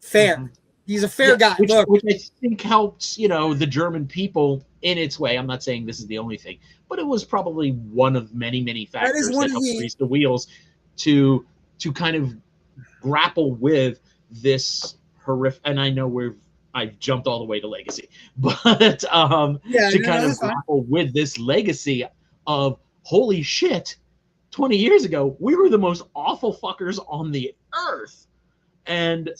Speaker 1: fair. Mm-hmm. He's a fair guy.
Speaker 2: Which I think helps, the German people in its way. I'm not saying this is the only thing, but it was probably one of many, many factors that helped grease the wheels to kind of grapple with this horrific. And I know I've jumped all the way to legacy, but grapple with this legacy of holy shit, 20 years ago we were the most awful fuckers on the earth, and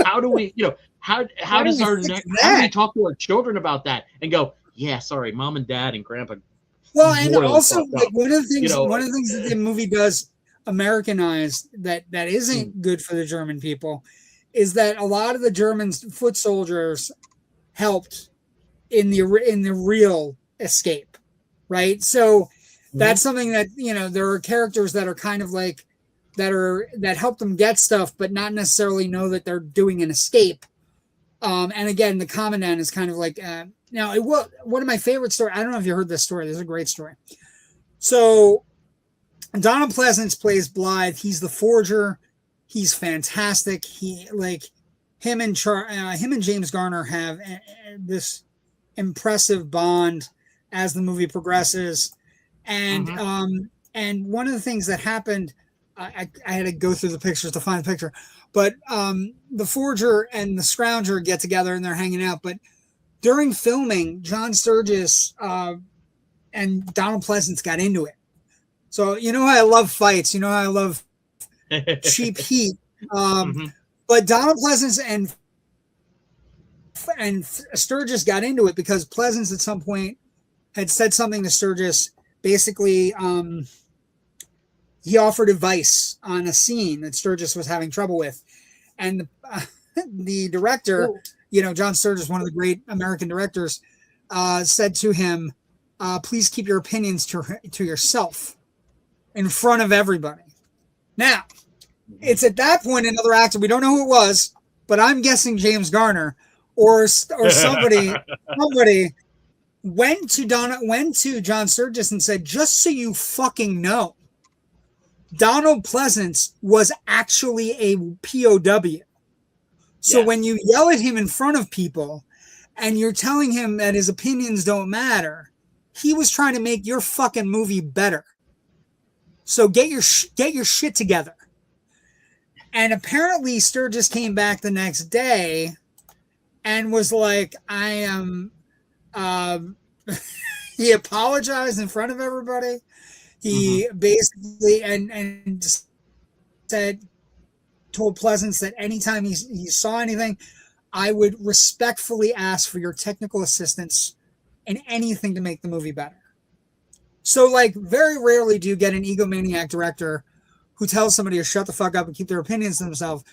Speaker 2: how do we how do we talk to our children about that and go, yeah, sorry, mom and dad and grandpa.
Speaker 1: Well, and also like one of the things that the movie does Americanize that isn't good for the German people is that a lot of the German foot soldiers helped in the real escape, right? So that's something that there are characters that are kind of like that help them get stuff, but not necessarily know that they're doing an escape. And again, the commandant is kind of like one of my favorite stories. I don't know if you heard this story. This is a great story. So Donald Pleasence plays Blythe. He's the forger. He's fantastic. Him and James Garner have this impressive bond as the movie progresses. And and one of the things that happened, I had to go through the pictures to find the picture, but the forger and the scrounger get together and they're hanging out. But during filming, John Sturges and Donald Pleasence got into it. So how I love fights. How I love cheap heat. But Donald Pleasence and Sturges got into it because Pleasence at some point had said something to Sturges. Basically, he offered advice on a scene that Sturges was having trouble with, and the director, John Sturges, one of the great American directors, said to him, "Please keep your opinions to yourself in front of everybody." Now, it's at that point another actor, we don't know who it was, but I'm guessing James Garner or somebody went to John Sturges and said, "Just so you fucking know, Donald Pleasence was actually a POW. So when you yell at him in front of people and you're telling him that his opinions don't matter, he was trying to make your fucking movie better. So get your shit together." And apparently Sturges came back the next day and was like, I am, he apologized in front of everybody. He basically, and told Pleasence that anytime he saw anything, I would respectfully ask for your technical assistance in anything to make the movie better. So very rarely do you get an egomaniac director who tells somebody to shut the fuck up and keep their opinions to themselves,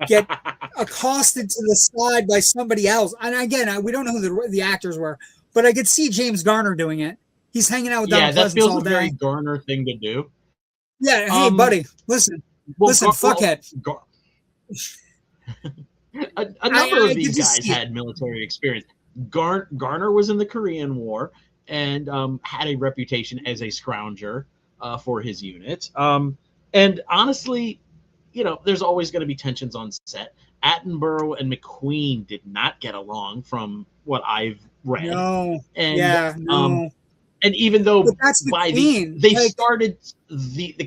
Speaker 1: get accosted to the side by somebody else. And again, we don't know who the actors were, but I could see James Garner doing it. He's hanging out with Donald Pleasence all day. Yeah, that feels a very
Speaker 2: Garner thing to do.
Speaker 1: Yeah, hey, buddy, listen, fuckhead.
Speaker 2: A number of these guys had military experience. Garner was in the Korean War. and had a reputation as a scrounger for his unit. And honestly, there's always going to be tensions on set. Attenborough and McQueen did not get along, from what I've read.
Speaker 1: No.
Speaker 2: And,
Speaker 1: yeah. No.
Speaker 2: And even though by
Speaker 1: the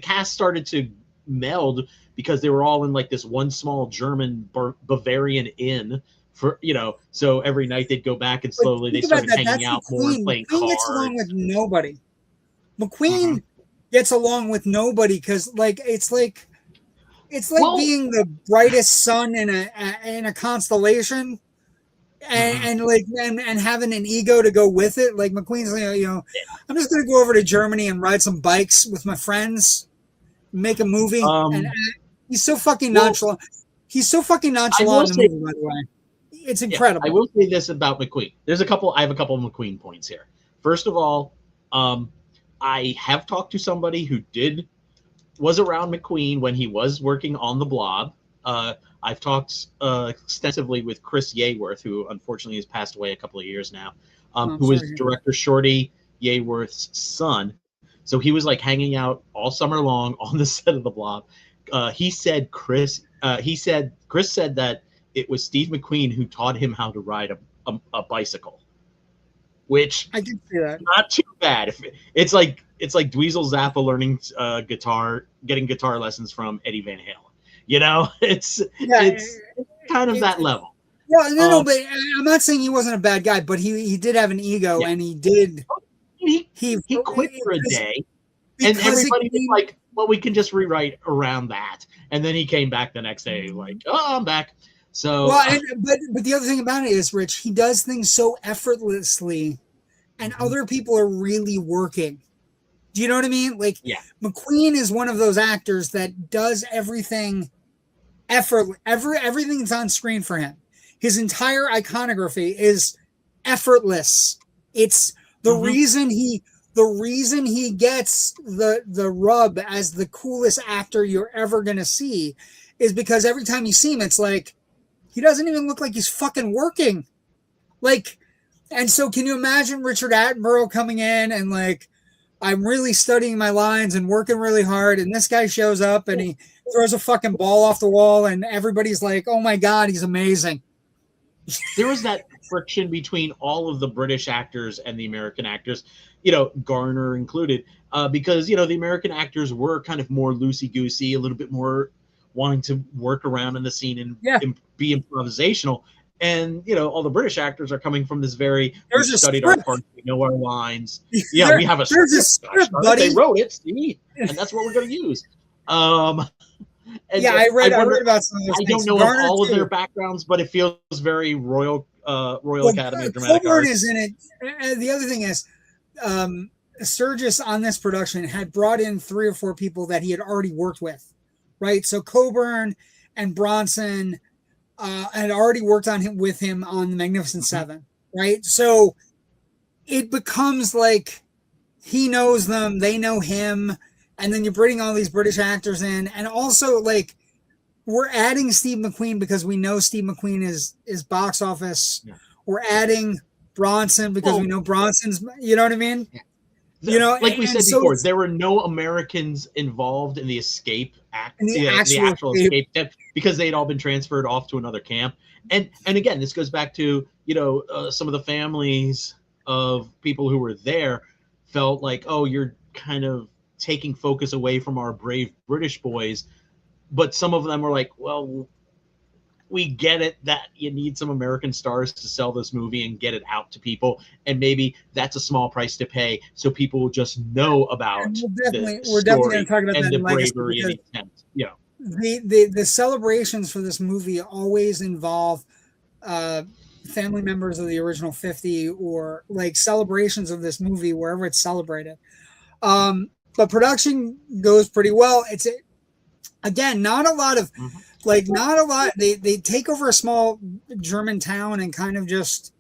Speaker 2: cast started to meld because they were all in like this one small German Bavarian inn for, so every night they'd go back and slowly they started hanging out more and playing cards.
Speaker 1: McQueen gets along with nobody. McQueen gets along with nobody because it's like being the brightest sun in a constellation. And and having an ego to go with it. Like McQueen's, I'm just gonna go over to Germany and ride some bikes with my friends, make a movie. And he's so fucking nonchalant. He's so fucking nonchalant in the movie, by the way. It's incredible.
Speaker 2: I will say this about McQueen. I have a couple of McQueen points here. First of all, I have talked to somebody who was around McQueen when he was working on the Blob. I've talked extensively with Chris Yeworth, who unfortunately has passed away a couple of years now, who was director Shorty Yeworth's son. So he was like hanging out all summer long on the set of the Blob. Chris said that it was Steve McQueen who taught him how to ride a bicycle, which
Speaker 1: I can see that.
Speaker 2: Not too bad. It's like Dweezil Zappa learning getting guitar lessons from Eddie Van Halen. It's kind of that level.
Speaker 1: Well, no, but I'm not saying he wasn't a bad guy, but he did have an ego, and he did.
Speaker 2: He quit for a day, and everybody was like, "Well, we can just rewrite around that." And then he came back the next day, like, "Oh, I'm back." So,
Speaker 1: but the other thing about it is, Rich, he does things so effortlessly, and other people are really working. Do you know what I mean? Like, McQueen is one of those actors that does everything everything's on screen for him. His entire iconography is effortless. It's the reason he gets the rub as the coolest actor you're ever going to see is because every time you see him, it's like, he doesn't even look like he's fucking working. Like, and so can you imagine Richard Attenborough coming in and like, I'm really studying my lines and working really hard, and this guy shows up and he throws a fucking ball off the wall, and everybody's like, "Oh my God, he's amazing."
Speaker 2: There was that friction between all of the British actors and the American actors, Garner included, because the American actors were kind of more loosey-goosey, a little bit more wanting to work around in the scene and be improvisational. And all the British actors are coming from this we studied our parts, we know our lines. Yeah, we have a script, buddy. They wrote it, see, and that's what we're going to use.
Speaker 1: I read about some of those.
Speaker 2: I don't know all of their backgrounds, but it feels very Royal Academy of Dramatic
Speaker 1: Coburn
Speaker 2: Arts.
Speaker 1: is in it. And the other thing is, Sturges on this production had brought in 3 or 4 people that he had already worked with, right? So Coburn and Bronson had already worked with him on the Magnificent Seven, right? So it becomes like he knows them, they know him, and then you're bringing all these British actors in, and also like we're adding Steve McQueen because we know Steve McQueen is box office. Yeah. We're adding Bronson because we know Bronson's. You know what I mean?
Speaker 2: Yeah. Like we said before, there were no Americans involved in the escape act, the actual escape because they had all been transferred off to another camp. And again, this goes back to some of the families of people who were there felt like, oh, you're kind of taking focus away from our brave British boys. But some of them were like, well, we get it that you need some American stars to sell this movie and get it out to people. And maybe that's a small price to pay so people will just know about
Speaker 1: we're definitely going to talk about
Speaker 2: and
Speaker 1: that
Speaker 2: the
Speaker 1: in
Speaker 2: bravery and intent. Yeah.
Speaker 1: The celebrations for this movie always involve family members of the original 50 or like celebrations of this movie wherever it's celebrated. But production goes pretty well. It's again, not a lot. They take over a small German town and kind of just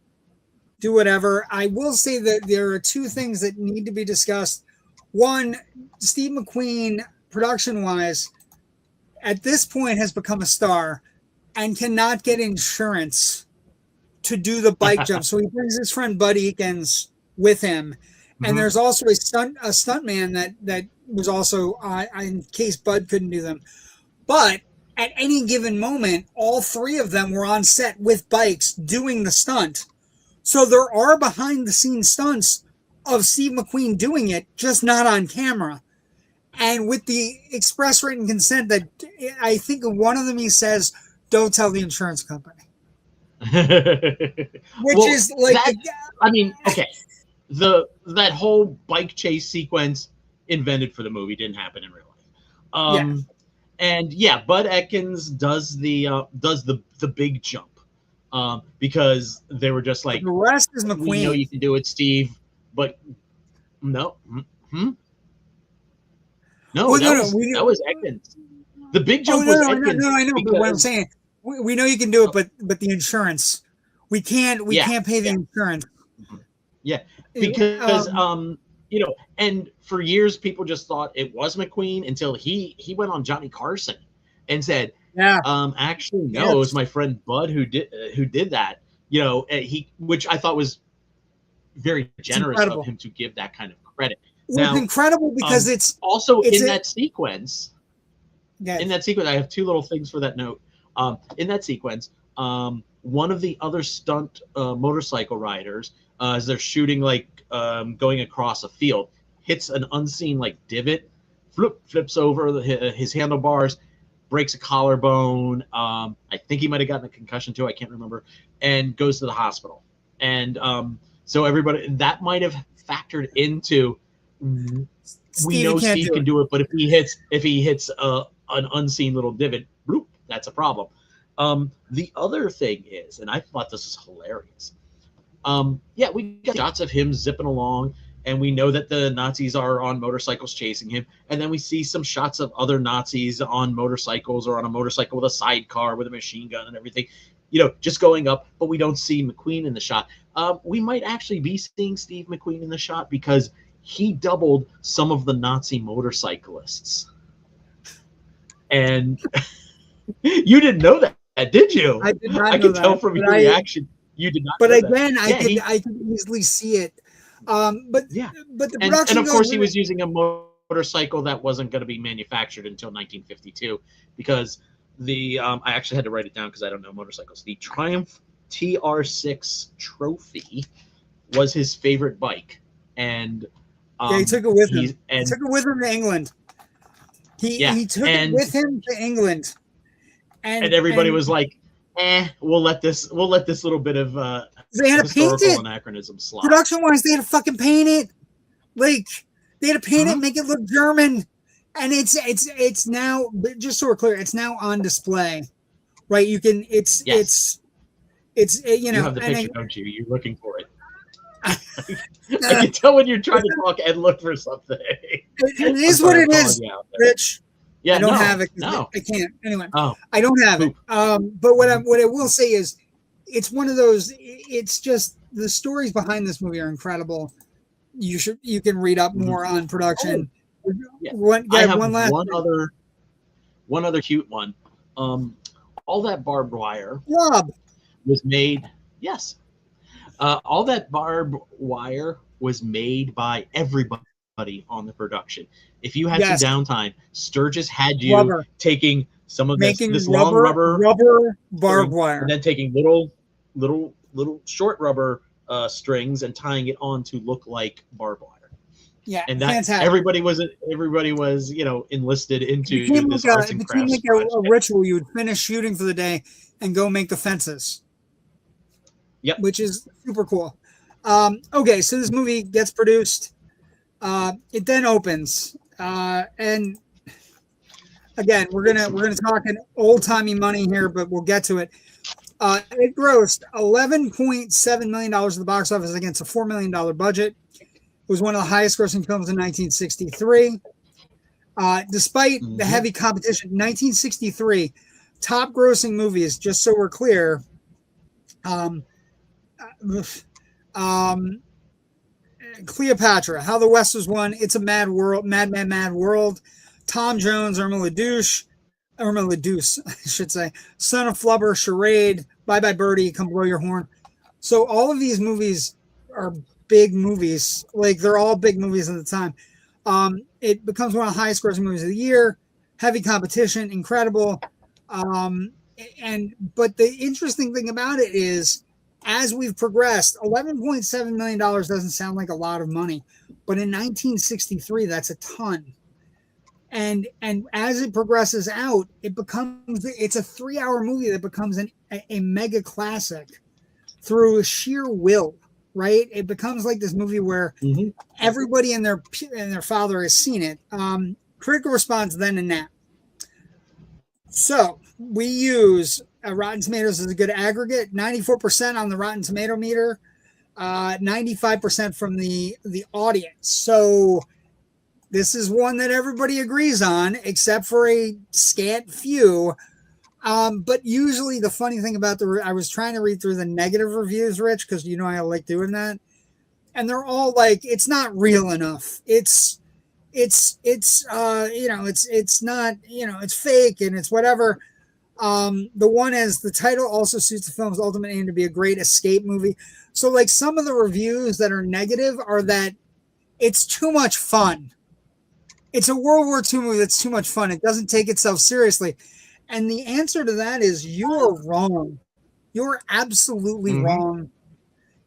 Speaker 1: do whatever. I will say that there are 2 things that need to be discussed. One, Steve McQueen, production-wise, at this point has become a star and cannot get insurance to do the bike jump. So he brings his friend Bud Eakins with him. And
Speaker 2: Mhm.
Speaker 1: there's also a stuntman that was also in case Bud couldn't do them. But at any given moment, all three of them were on set with bikes doing the stunt. So there are behind the scenes stunts of Steve McQueen doing it, just not on camera. And with the express written consent that I think one of them he says, "Don't tell the insurance company," which
Speaker 2: Well,
Speaker 1: is like,
Speaker 2: that, I mean, okay, that whole bike chase sequence invented for the movie didn't happen in real life.
Speaker 1: yeah.
Speaker 2: And yeah, Bud Atkins does the big jump, because they were just like,
Speaker 1: The rest is
Speaker 2: we know
Speaker 1: McQueen.
Speaker 2: you can do it, Steve, but no, no,
Speaker 1: Well,
Speaker 2: that was Atkins. The big
Speaker 1: Oh
Speaker 2: jump
Speaker 1: no,
Speaker 2: was
Speaker 1: no,
Speaker 2: Atkins
Speaker 1: I know. But what I'm
Speaker 2: because
Speaker 1: saying, we know you can do it, but the insurance, we can't pay the insurance.
Speaker 2: Yeah, because
Speaker 1: Um,
Speaker 2: and for years people just thought it was McQueen until he went on Johnny Carson and said,
Speaker 1: yeah,
Speaker 2: actually no, it was
Speaker 1: yes,
Speaker 2: my friend Bud who did that. Which I thought was very
Speaker 1: it's
Speaker 2: generous of
Speaker 1: incredible.
Speaker 2: him to give that kind of credit.
Speaker 1: Well, it's
Speaker 2: Now,
Speaker 1: incredible because
Speaker 2: also
Speaker 1: it's
Speaker 2: in
Speaker 1: a
Speaker 2: that sequence,
Speaker 1: yeah.
Speaker 2: I have two little things for that note. In that sequence, one of the other stunt motorcycle riders, as they're shooting, like going across a field, hits an unseen like divot, flips over his handlebars, breaks a collarbone. I think he might have gotten a concussion too. I can't remember, and goes to the hospital. And so everybody, that might have factored into. We
Speaker 1: Stevie
Speaker 2: know
Speaker 1: can't
Speaker 2: Steve
Speaker 1: do
Speaker 2: can
Speaker 1: it.
Speaker 2: do it, but if he hits an unseen little divot, bloop, that's a problem. The other thing is, and I thought this is hilarious. Yeah, we got shots of him zipping along, and we know that the Nazis are on motorcycles chasing him, and then we see some shots of other Nazis on motorcycles or on a motorcycle with a sidecar with a machine gun and everything, just going up, but we don't see McQueen in the shot. We might actually be seeing Steve McQueen in the shot because he doubled some of the Nazi motorcyclists. And you didn't know that, did you?
Speaker 1: I did not
Speaker 2: I
Speaker 1: know
Speaker 2: can tell
Speaker 1: that,
Speaker 2: from your reaction you did not
Speaker 1: but
Speaker 2: know that.
Speaker 1: again,
Speaker 2: Yeah,
Speaker 1: I could easily see it. But
Speaker 2: yeah.
Speaker 1: the
Speaker 2: And
Speaker 1: production
Speaker 2: of
Speaker 1: goes
Speaker 2: course he was using a motorcycle that wasn't going to be manufactured until 1952 because I actually had to write it down because I don't know motorcycles. The Triumph TR6 Trophy was his favorite bike, and
Speaker 1: yeah, he took it with him. He
Speaker 2: and
Speaker 1: took it with him to England.
Speaker 2: yeah,
Speaker 1: He took it
Speaker 2: and
Speaker 1: with him to England,
Speaker 2: everybody was like, we'll let this little bit of
Speaker 1: they had to paint
Speaker 2: historical
Speaker 1: it.
Speaker 2: anachronism slide.
Speaker 1: Production wise, they had to fucking paint it. Like they had to paint it, make it look German, and it's now, just so we're clear, it's now on display, right? You can
Speaker 2: Yes.
Speaker 1: you
Speaker 2: You have the
Speaker 1: and
Speaker 2: picture, don't you? You're looking for it. I can tell when you're trying to talk and look for something.
Speaker 1: It is what it is, Rich.
Speaker 2: Yeah,
Speaker 1: I don't have it.
Speaker 2: No,
Speaker 1: I can't. Anyway,
Speaker 2: oh,
Speaker 1: I don't have it. But what I will say is, it's one of those. It's just the stories behind this movie are incredible. You can read up more on production.
Speaker 2: Oh, yeah.
Speaker 1: I
Speaker 2: have
Speaker 1: one last
Speaker 2: one other cute one. All that barbed wire
Speaker 1: Rob
Speaker 2: was made. Yes, all that barbed wire was made by everybody on the production. If you had some downtime, Sturges had you taking some of this long rubber
Speaker 1: barbed wire,
Speaker 2: and then taking little short rubber strings and tying it on to look like barbed wire.
Speaker 1: Yeah,
Speaker 2: and that
Speaker 1: fantastic.
Speaker 2: everybody was enlisted into this arts and crafts
Speaker 1: like a ritual. You would finish shooting for the day and go make the fences.
Speaker 2: Yep,
Speaker 1: which is super cool. Okay, so this movie gets produced. It then opens, and again, we're gonna talk an old timey money here, but we'll get to it. It grossed $11.7 million at the box office against a $4 million budget. It was one of the highest grossing films in 1963. Despite the heavy competition, 1963 top grossing movies. Just so we're clear. Cleopatra, How the West Was Won, It's a Mad World, Mad World, Tom Jones, Irma la Douce, I should say, Son of Flubber, Charade, Bye Bye Birdie, Come Blow Your Horn. So all of these movies are big movies. Like they're all big movies at the time. It becomes one of the highest grossing movies of the year. Heavy competition, incredible. But the interesting thing about it is, as we've progressed, $11.7 million doesn't sound like a lot of money, but in 1963, that's a ton. And as it progresses out, it's a 3-hour movie that becomes a mega classic through sheer will, right? It becomes like this movie where everybody and their father has seen it. Critical response then and now. So we use Rotten Tomatoes as a good aggregate, 94% on the Rotten Tomato meter, 95% from the audience. So this is one that everybody agrees on, except for a scant few. But usually the funny thing about I was trying to read through the negative reviews, Rich, because you know I like doing that. And they're all like, it's not real enough. It's not, it's fake and it's whatever. The one is the title also suits the film's ultimate aim to be a great escape movie. So like some of the reviews that are negative are that it's too much fun. It's a World War II movie that's too much fun. It doesn't take itself seriously. And the answer to that is you're wrong. You're absolutely wrong.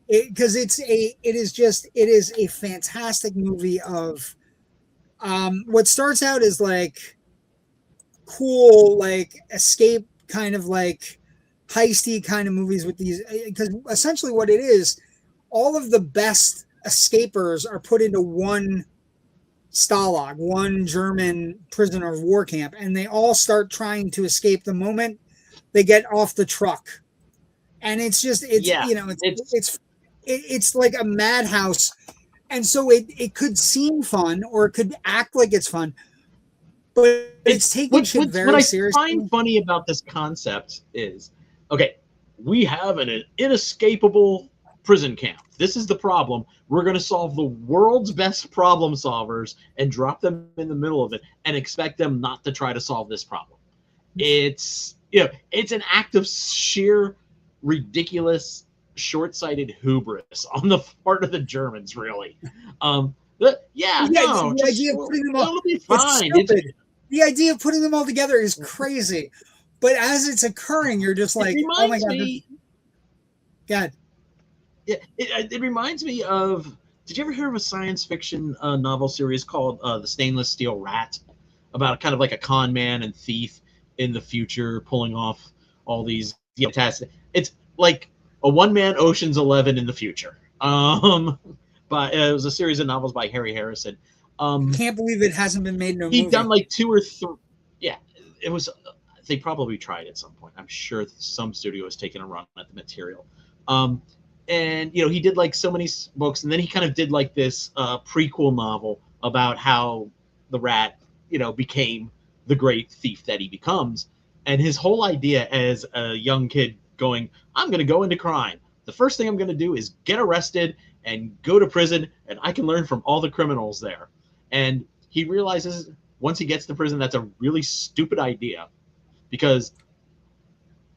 Speaker 1: Because it is a fantastic movie of what starts out as like cool, like escape kind of like heisty kind of movies with these, because essentially what it is, all of the best escapers are put into one Stalag, one German prisoner of war camp, and they all start trying to escape the moment they get off the truck. And it's like a madhouse. And so it could seem fun, or it could act like it's fun, but it's taking shit very seriously.
Speaker 2: What I find funny about this concept is, okay, we have an inescapable prison camp. This is the problem. We're going to solve the world's best problem solvers and drop them in the middle of it and expect them not to try to solve this problem. It's an act of sheer ridiculous, short-sighted hubris on the part of the Germans, really. The idea of putting them all,
Speaker 1: it's stupid. The idea of putting them all together is crazy, but as it's occurring, you're just like, oh my god. God.
Speaker 2: Yeah, it reminds me of. Did you ever hear of a science fiction novel series called The Stainless Steel Rat, about kind of like a con man and thief in the future pulling off all these tasks? It's like a one-man Ocean's 11 in the future. But it was a series of novels by Harry Harrison.
Speaker 1: Can't believe it hasn't been made into a movie.
Speaker 2: He'd done like 2 or 3. Yeah, it was. They probably tried at some point. I'm sure some studio was taking a run at the material. And he did like so many books, and then he kind of did like this prequel novel about how the rat, became the great thief that he becomes. And his whole idea as a young kid going, I'm going to go into crime. The first thing I'm going to do is get arrested and go to prison, and I can learn from all the criminals there. And he realizes once he gets to prison, that's a really stupid idea, because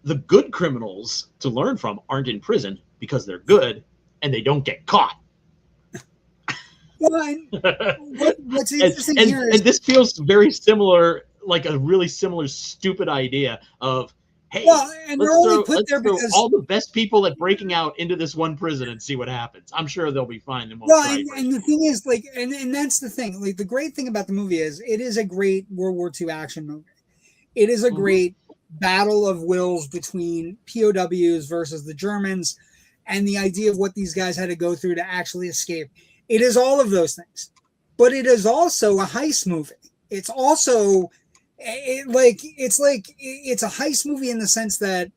Speaker 2: the good criminals to learn from aren't in prison because they're good and they don't get caught.
Speaker 1: What's interesting here is...
Speaker 2: And this feels very similar, like a really similar stupid idea of, hey, let's throw all the best people at breaking out into this one prison and see what happens. I'm sure they'll be fine. And
Speaker 1: the thing is, like, and that's the thing. Like, the great thing about the movie is it is a great World War II action movie. It is a great battle of wills between POWs versus the Germans, and the idea of what these guys had to go through to actually escape. It is all of those things, but it is also a heist movie. It's also it's a heist movie in the sense that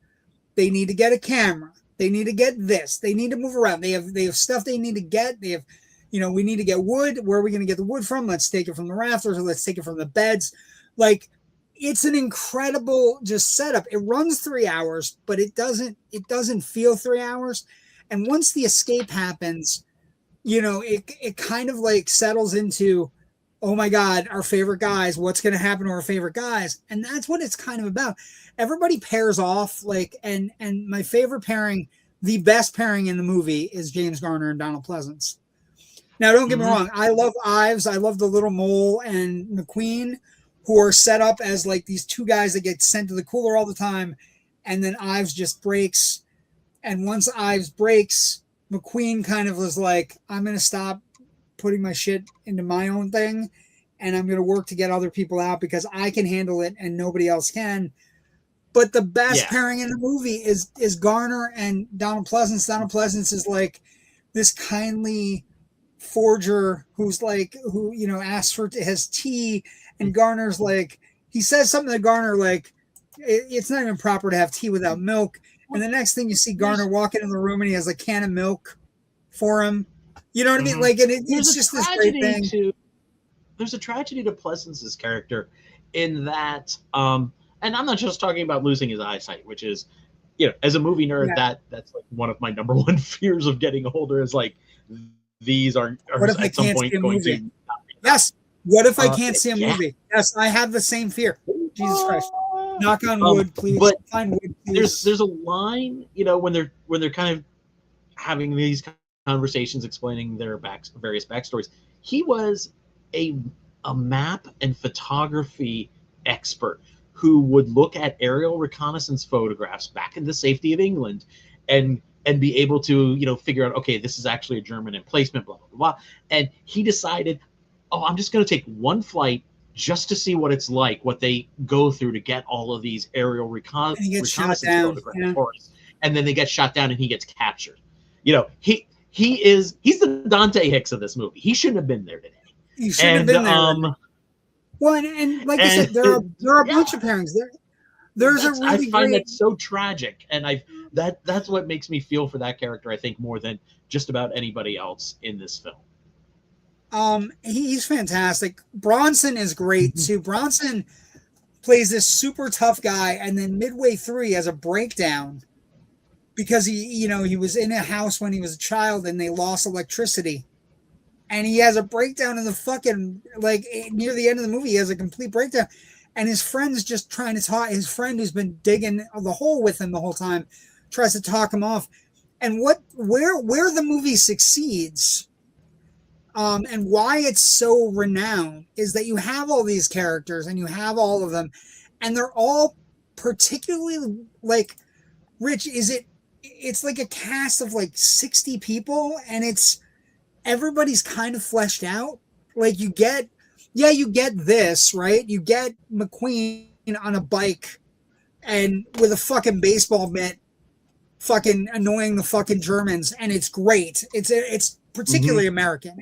Speaker 1: they need to get a camera, they need to get this, they need to move around, they have stuff they need to get, they have, we need to get wood. Where are we going to get the wood from? Let's take it from the rafters, or let's take it from the beds. Like, it's an incredible just setup. It runs 3 hours, but it doesn't feel 3 hours. And once the escape happens, it kind of like settles into, oh my God, our favorite guys, what's going to happen to our favorite guys? And that's what it's kind of about. Everybody pairs off, like, and my favorite pairing the best pairing in the movie is James Garner and Donald Pleasence. Now, don't get me wrong. I love Ives. I love the little mole and McQueen, who are set up as like these two guys that get sent to the cooler all the time. And then Ives just breaks. And once Ives breaks, McQueen kind of was like, I'm going to stop putting my shit into my own thing. And I'm going to work to get other people out because I can handle it and nobody else can. But the best pairing in the movie is Garner and Donald Pleasence. Donald Pleasence is like this kindly forger who's like, who, you know, asks for his tea, and Garner's like, he says something to Garner like, it's not even proper to have tea without milk. And the next thing you see Garner walk into the room and he has a can of milk for him. You know what I mean? Like, and it's just this great thing.
Speaker 2: There's a tragedy to Pleasence's character in that, and I'm not just talking about losing his eyesight, which is, you know, as a movie nerd, that's like one of my number one fears of getting older is like, these are at some point going to.
Speaker 1: Yes. What if I can't see a movie? Yes, I have the same fear. Jesus Christ. Knock on wood, please.
Speaker 2: But
Speaker 1: find wood, please.
Speaker 2: There's a line, you know, when they're kind of having these conversations explaining their various backstories. He was a map and photography expert who would look at aerial reconnaissance photographs back in the safety of England and be able to, you know, figure out, okay, this is actually a German emplacement, blah, blah, blah. And he decided, I'm just going to take one flight just to see what it's like, what they go through to get all of these aerial reconnaissance photographs. And then they get shot down and he gets captured. You know, he's the Dante Hicks of this movie. He shouldn't have been there today.
Speaker 1: He shouldn't have been there. Well, and like I said, there are a bunch of pairings. There's a really
Speaker 2: I find that so tragic, and that's what makes me feel for that character, I think, more than just about anybody else in this film.
Speaker 1: He's fantastic. Bronson is great too. Bronson plays this super tough guy, and then midway through he has a breakdown because he was in a house when he was a child and they lost electricity. And he has a breakdown in the fucking, like, near the end of the movie, he has a complete breakdown. And his friend's just trying to talk. His friend who's been digging the hole with him the whole time tries to talk him off. And where the movie succeeds, and why it's so renowned, is that you have all these characters and you have all of them, and they're all particularly, like, Rich, it's like a cast of like 60 people, and everybody's kind of fleshed out. Like you get this, right? You get McQueen on a bike and with a fucking baseball mitt fucking annoying the fucking Germans, and it's great. It's particularly American.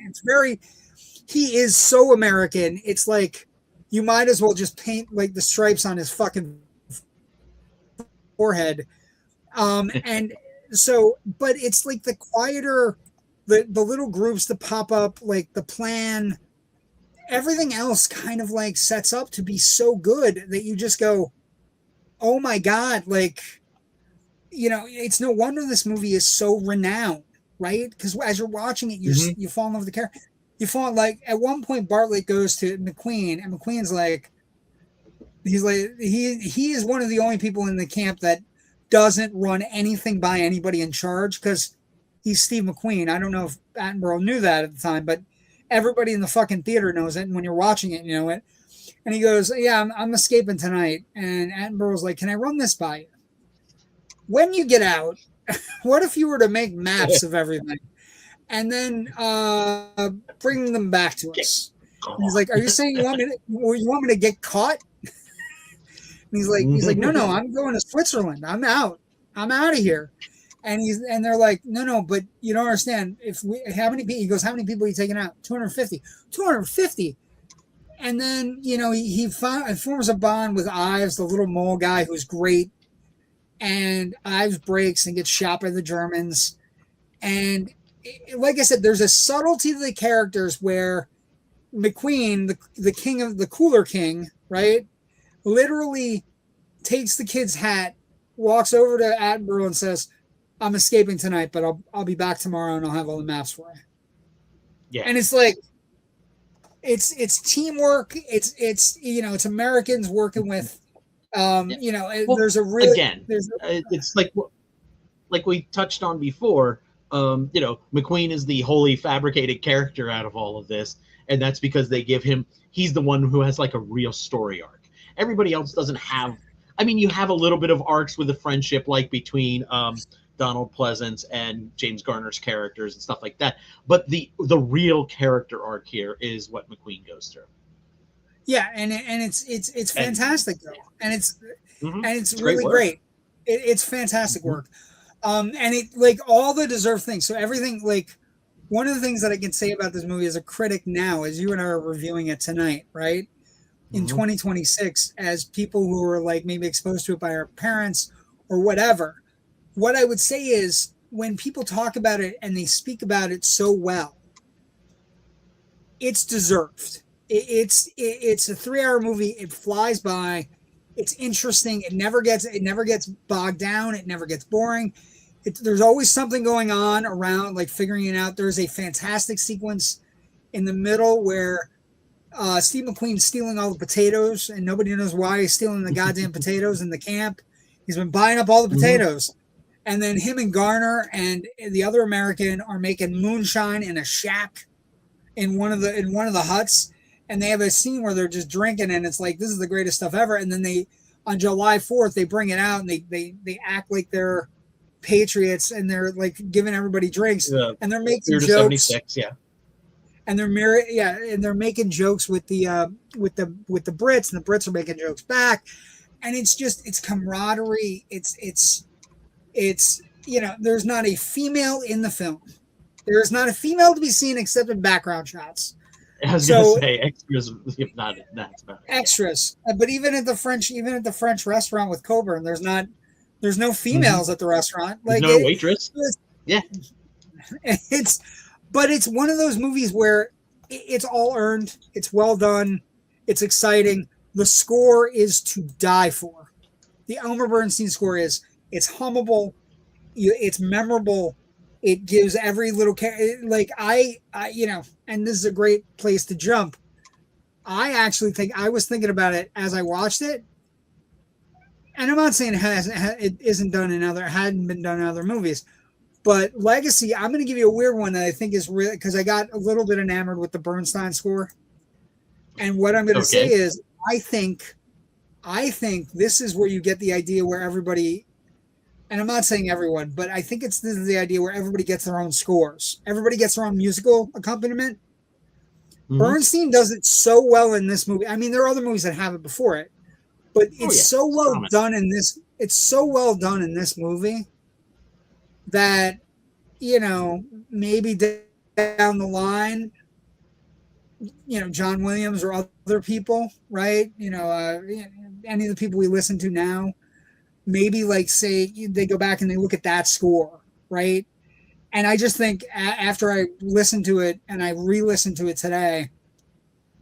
Speaker 1: He is so American. It's like you might as well just paint like the stripes on his fucking forehead. And so, but it's like the quieter, the little groups that pop up, like the plan, everything else kind of like sets up to be so good that you just go, oh my God, like, it's no wonder this movie is so renowned, right? Because as you're watching it, you fall in love with the character. You fall, like, at one point Bartlett goes to McQueen, and McQueen's like, he is one of the only people in the camp that doesn't run anything by anybody in charge, because he's Steve McQueen. I don't know if Attenborough knew that at the time, but everybody in the fucking theater knows it, and when you're watching it, you know it. And he goes, yeah, I'm escaping tonight. And Attenborough's like, can I run this by you? When you get out, what if you were to make maps of everything and then bring them back to us? And he's like, are you saying you want me to get caught? And he's like, no, I'm going to Switzerland. I'm out of here. And they're like, no, but you don't understand. He goes, how many people are you taking out? 250. And then, he forms a bond with Ives, the little mole guy who's great. And Ives breaks and gets shot by the Germans. And like I said, there's a subtlety to the characters where McQueen, the king of the cooler king, right, literally takes the kid's hat, walks over to Attenborough and says, I'm escaping tonight, but I'll be back tomorrow and I'll have all the maps for you. Yeah. And it's like, it's teamwork. It's Americans working with, there's a real,
Speaker 2: it's like, like we touched on before, you know, McQueen is the wholly fabricated character out of all of this, and that's because they give him, he's the one who has like a real story arc. Everybody else doesn't have. I mean, you have a little bit of arcs with the friendship, like between Donald Pleasence and James Garner's characters and stuff like that. But the real character arc here is what McQueen goes through.
Speaker 1: Yeah, and it's fantastic though, and it's
Speaker 2: It's
Speaker 1: really great. It's fantastic work, and it like all the deserved things. So everything, like one of the things that I can say about this movie as a critic now, as you and I are reviewing it tonight, right? In 2026, as people who are like maybe exposed to it by our parents or whatever, what I would say is when people talk about it and they speak about it so well, it's deserved. It's a 3-hour movie. It flies by. It's interesting. It never gets bogged down. It never gets boring. There's always something going on around, like figuring it out. There's a fantastic sequence in the middle where Steve McQueen's stealing all the potatoes, and nobody knows why he's stealing the goddamn potatoes in the camp. He's been buying up all the potatoes. And then him and Garner and the other American are making moonshine in a shack in one of the huts. And they have a scene where they're just drinking, and it's like, this is the greatest stuff ever. And then they, on July 4th, they bring it out, and they act like they're patriots, and they're like giving everybody drinks, and they're making jokes. And they're making jokes with the Brits, and the Brits are making jokes back, and it's camaraderie. It's you know, there's not a female in the film. There is not a female to be seen except in background shots.
Speaker 2: I was gonna say extras, if not that's about it.
Speaker 1: Extras, but even at the French restaurant with Coburn, there's no females at the restaurant. Like
Speaker 2: no waitress. Yeah,
Speaker 1: but it's one of those movies where it's all earned. It's well done. It's exciting. The score is to die for. The Elmer Bernstein score is, it's hummable. It's memorable. It gives every little, like I, you know, and this is a great place to jump. I actually think, I was thinking about it as I watched it, and I'm not saying it hadn't been done in other movies, but Legacy, I'm going to give you a weird one that I think is really, because I got a little bit enamored with the Bernstein score. And what I'm going to say is, I think this is where you get the idea where everybody, and I'm not saying everyone, but I think this is the idea where everybody gets their own scores. Everybody gets their own musical accompaniment. Bernstein does it so well in this movie. I mean, there are other movies that have it before it, but it's so well done in this. It's so well done in this movie that, you know, maybe down the line, you know, John Williams or other people, right? You know, any of the people we listen to now, maybe like say they go back and they look at that score, right? And I just think after I listened to it and I re-listened to it today,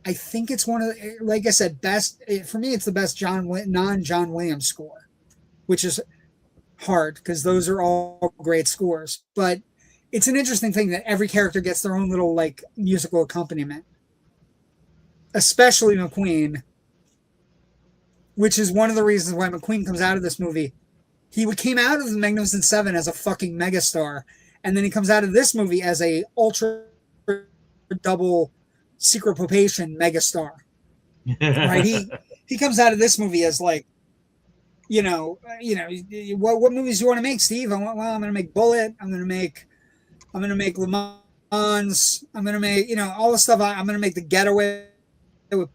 Speaker 1: I think it's one of the, like I said, best, for me, it's the best non-John Williams score, which is hard because those are all great scores. But it's an interesting thing that every character gets their own little like musical accompaniment, especially McQueen, which is one of the reasons why McQueen comes out of this movie. He came out of the Magnificent Seven as a fucking megastar, and then he comes out of this movie as a ultra double secret popation megastar. Right? He comes out of this movie as like, you know, what movies do you want to make, Steve? I'm going to make Bullet. I'm going to make Le Mans. I'm going to make, you know, all the stuff. I'm going to make The Getaway with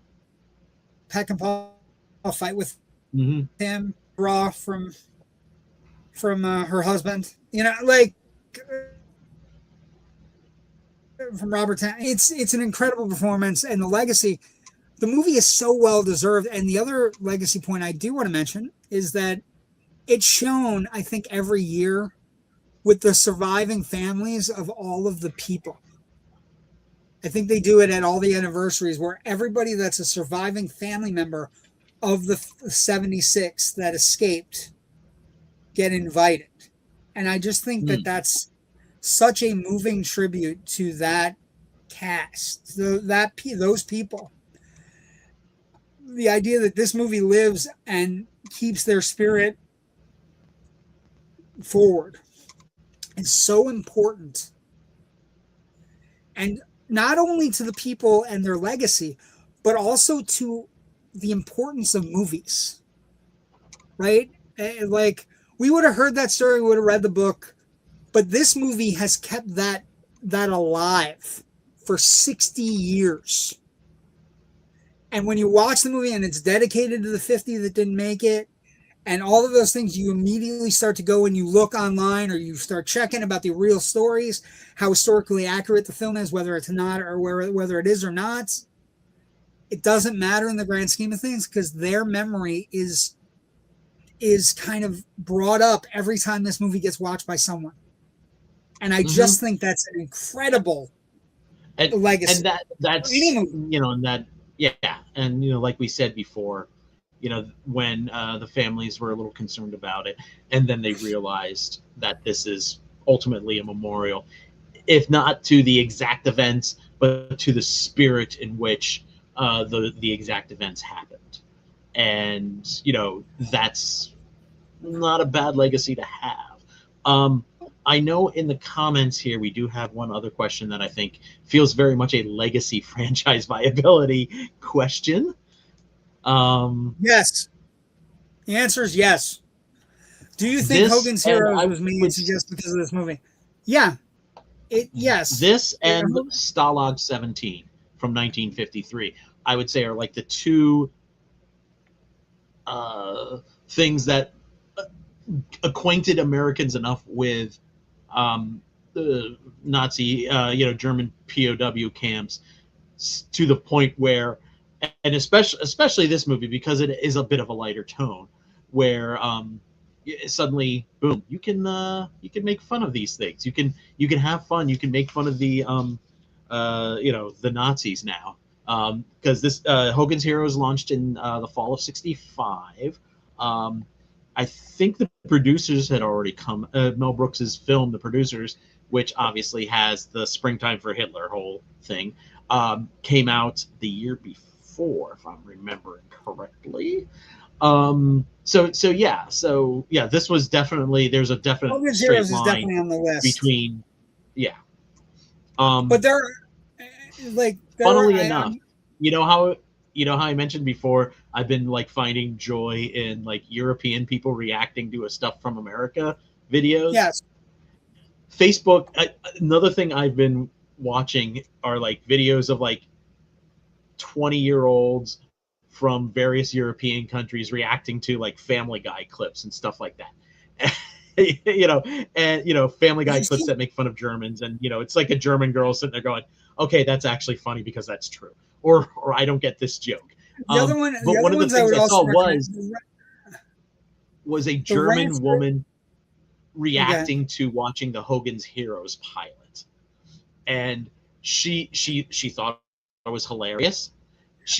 Speaker 1: Peck and Paul. I'll fight with him, Raw from her husband, you know, like from Robert Town. It's an incredible performance, and the legacy, the movie is so well deserved. And the other legacy point I do want to mention is that it's shown, I think, every year with the surviving families of all of the people. I think they do it at all the anniversaries where everybody that's a surviving family member of the 76 that escaped get invited. And I just think that that's such a moving tribute to that cast, those people. The idea that this movie lives and keeps their spirit forward. is so important. And not only to the people and their legacy, but also to the importance of movies, right? Like, we would have heard that story, we would have read the book, but this movie has kept that alive for 60 years. And when you watch the movie and it's dedicated to the 50 that didn't make it, and all of those things, you immediately start to go and you look online or you start checking about the real stories, how historically accurate the film is, whether it's not or whether it is or not. It doesn't matter in the grand scheme of things because their memory is kind of brought up every time this movie gets watched by someone. And I just think that's an incredible legacy.
Speaker 2: And that's, you know, and that, yeah. And, you know, like we said before, you know, when the families were a little concerned about it, and then they realized that this is ultimately a memorial, if not to the exact events, but to the spirit in which the exact events happened. And, you know, that's not a bad legacy to have. I know in the comments here, we do have one other question that I think feels very much a legacy franchise viability question.
Speaker 1: Yes. The answer is yes. Do you think Hogan's Heroes was made just because of this movie? Yeah. Yes.
Speaker 2: This and Stalag 17 from 1953, I would say, are like the two things that acquainted Americans enough with the Nazi, you know, German POW camps to the point where, and especially this movie, because it is a bit of a lighter tone, where suddenly, boom, you can make fun of these things. You can have fun. You can make fun of the you know, the Nazis now, because this Hogan's Heroes launched in the fall of '65. I think the producers had already come. Mel Brooks's film, The Producers, which obviously has the Springtime for Hitler whole thing, came out the year before, if I'm remembering correctly. So yeah, this was definitely, there's a definite
Speaker 1: Hogan's
Speaker 2: straight
Speaker 1: Heroes
Speaker 2: line
Speaker 1: is definitely on the list
Speaker 2: between, yeah.
Speaker 1: But there, like,
Speaker 2: funnily enough, you know how I mentioned before, I've been like finding joy in like European people reacting to a Stuff from America videos.
Speaker 1: Yes.
Speaker 2: Facebook, another thing I've been watching are like videos of like 20-year-olds from various European countries reacting to like Family Guy clips and stuff like that. You know, and you know, Family Guy clips that make fun of Germans, and you know, it's like a German girl sitting there going, "Okay, that's actually funny because that's true," or I don't get this joke.
Speaker 1: The other one,
Speaker 2: but one of the things I saw was a German woman reacting to watching the Hogan's Heroes pilot, and she thought it was hilarious.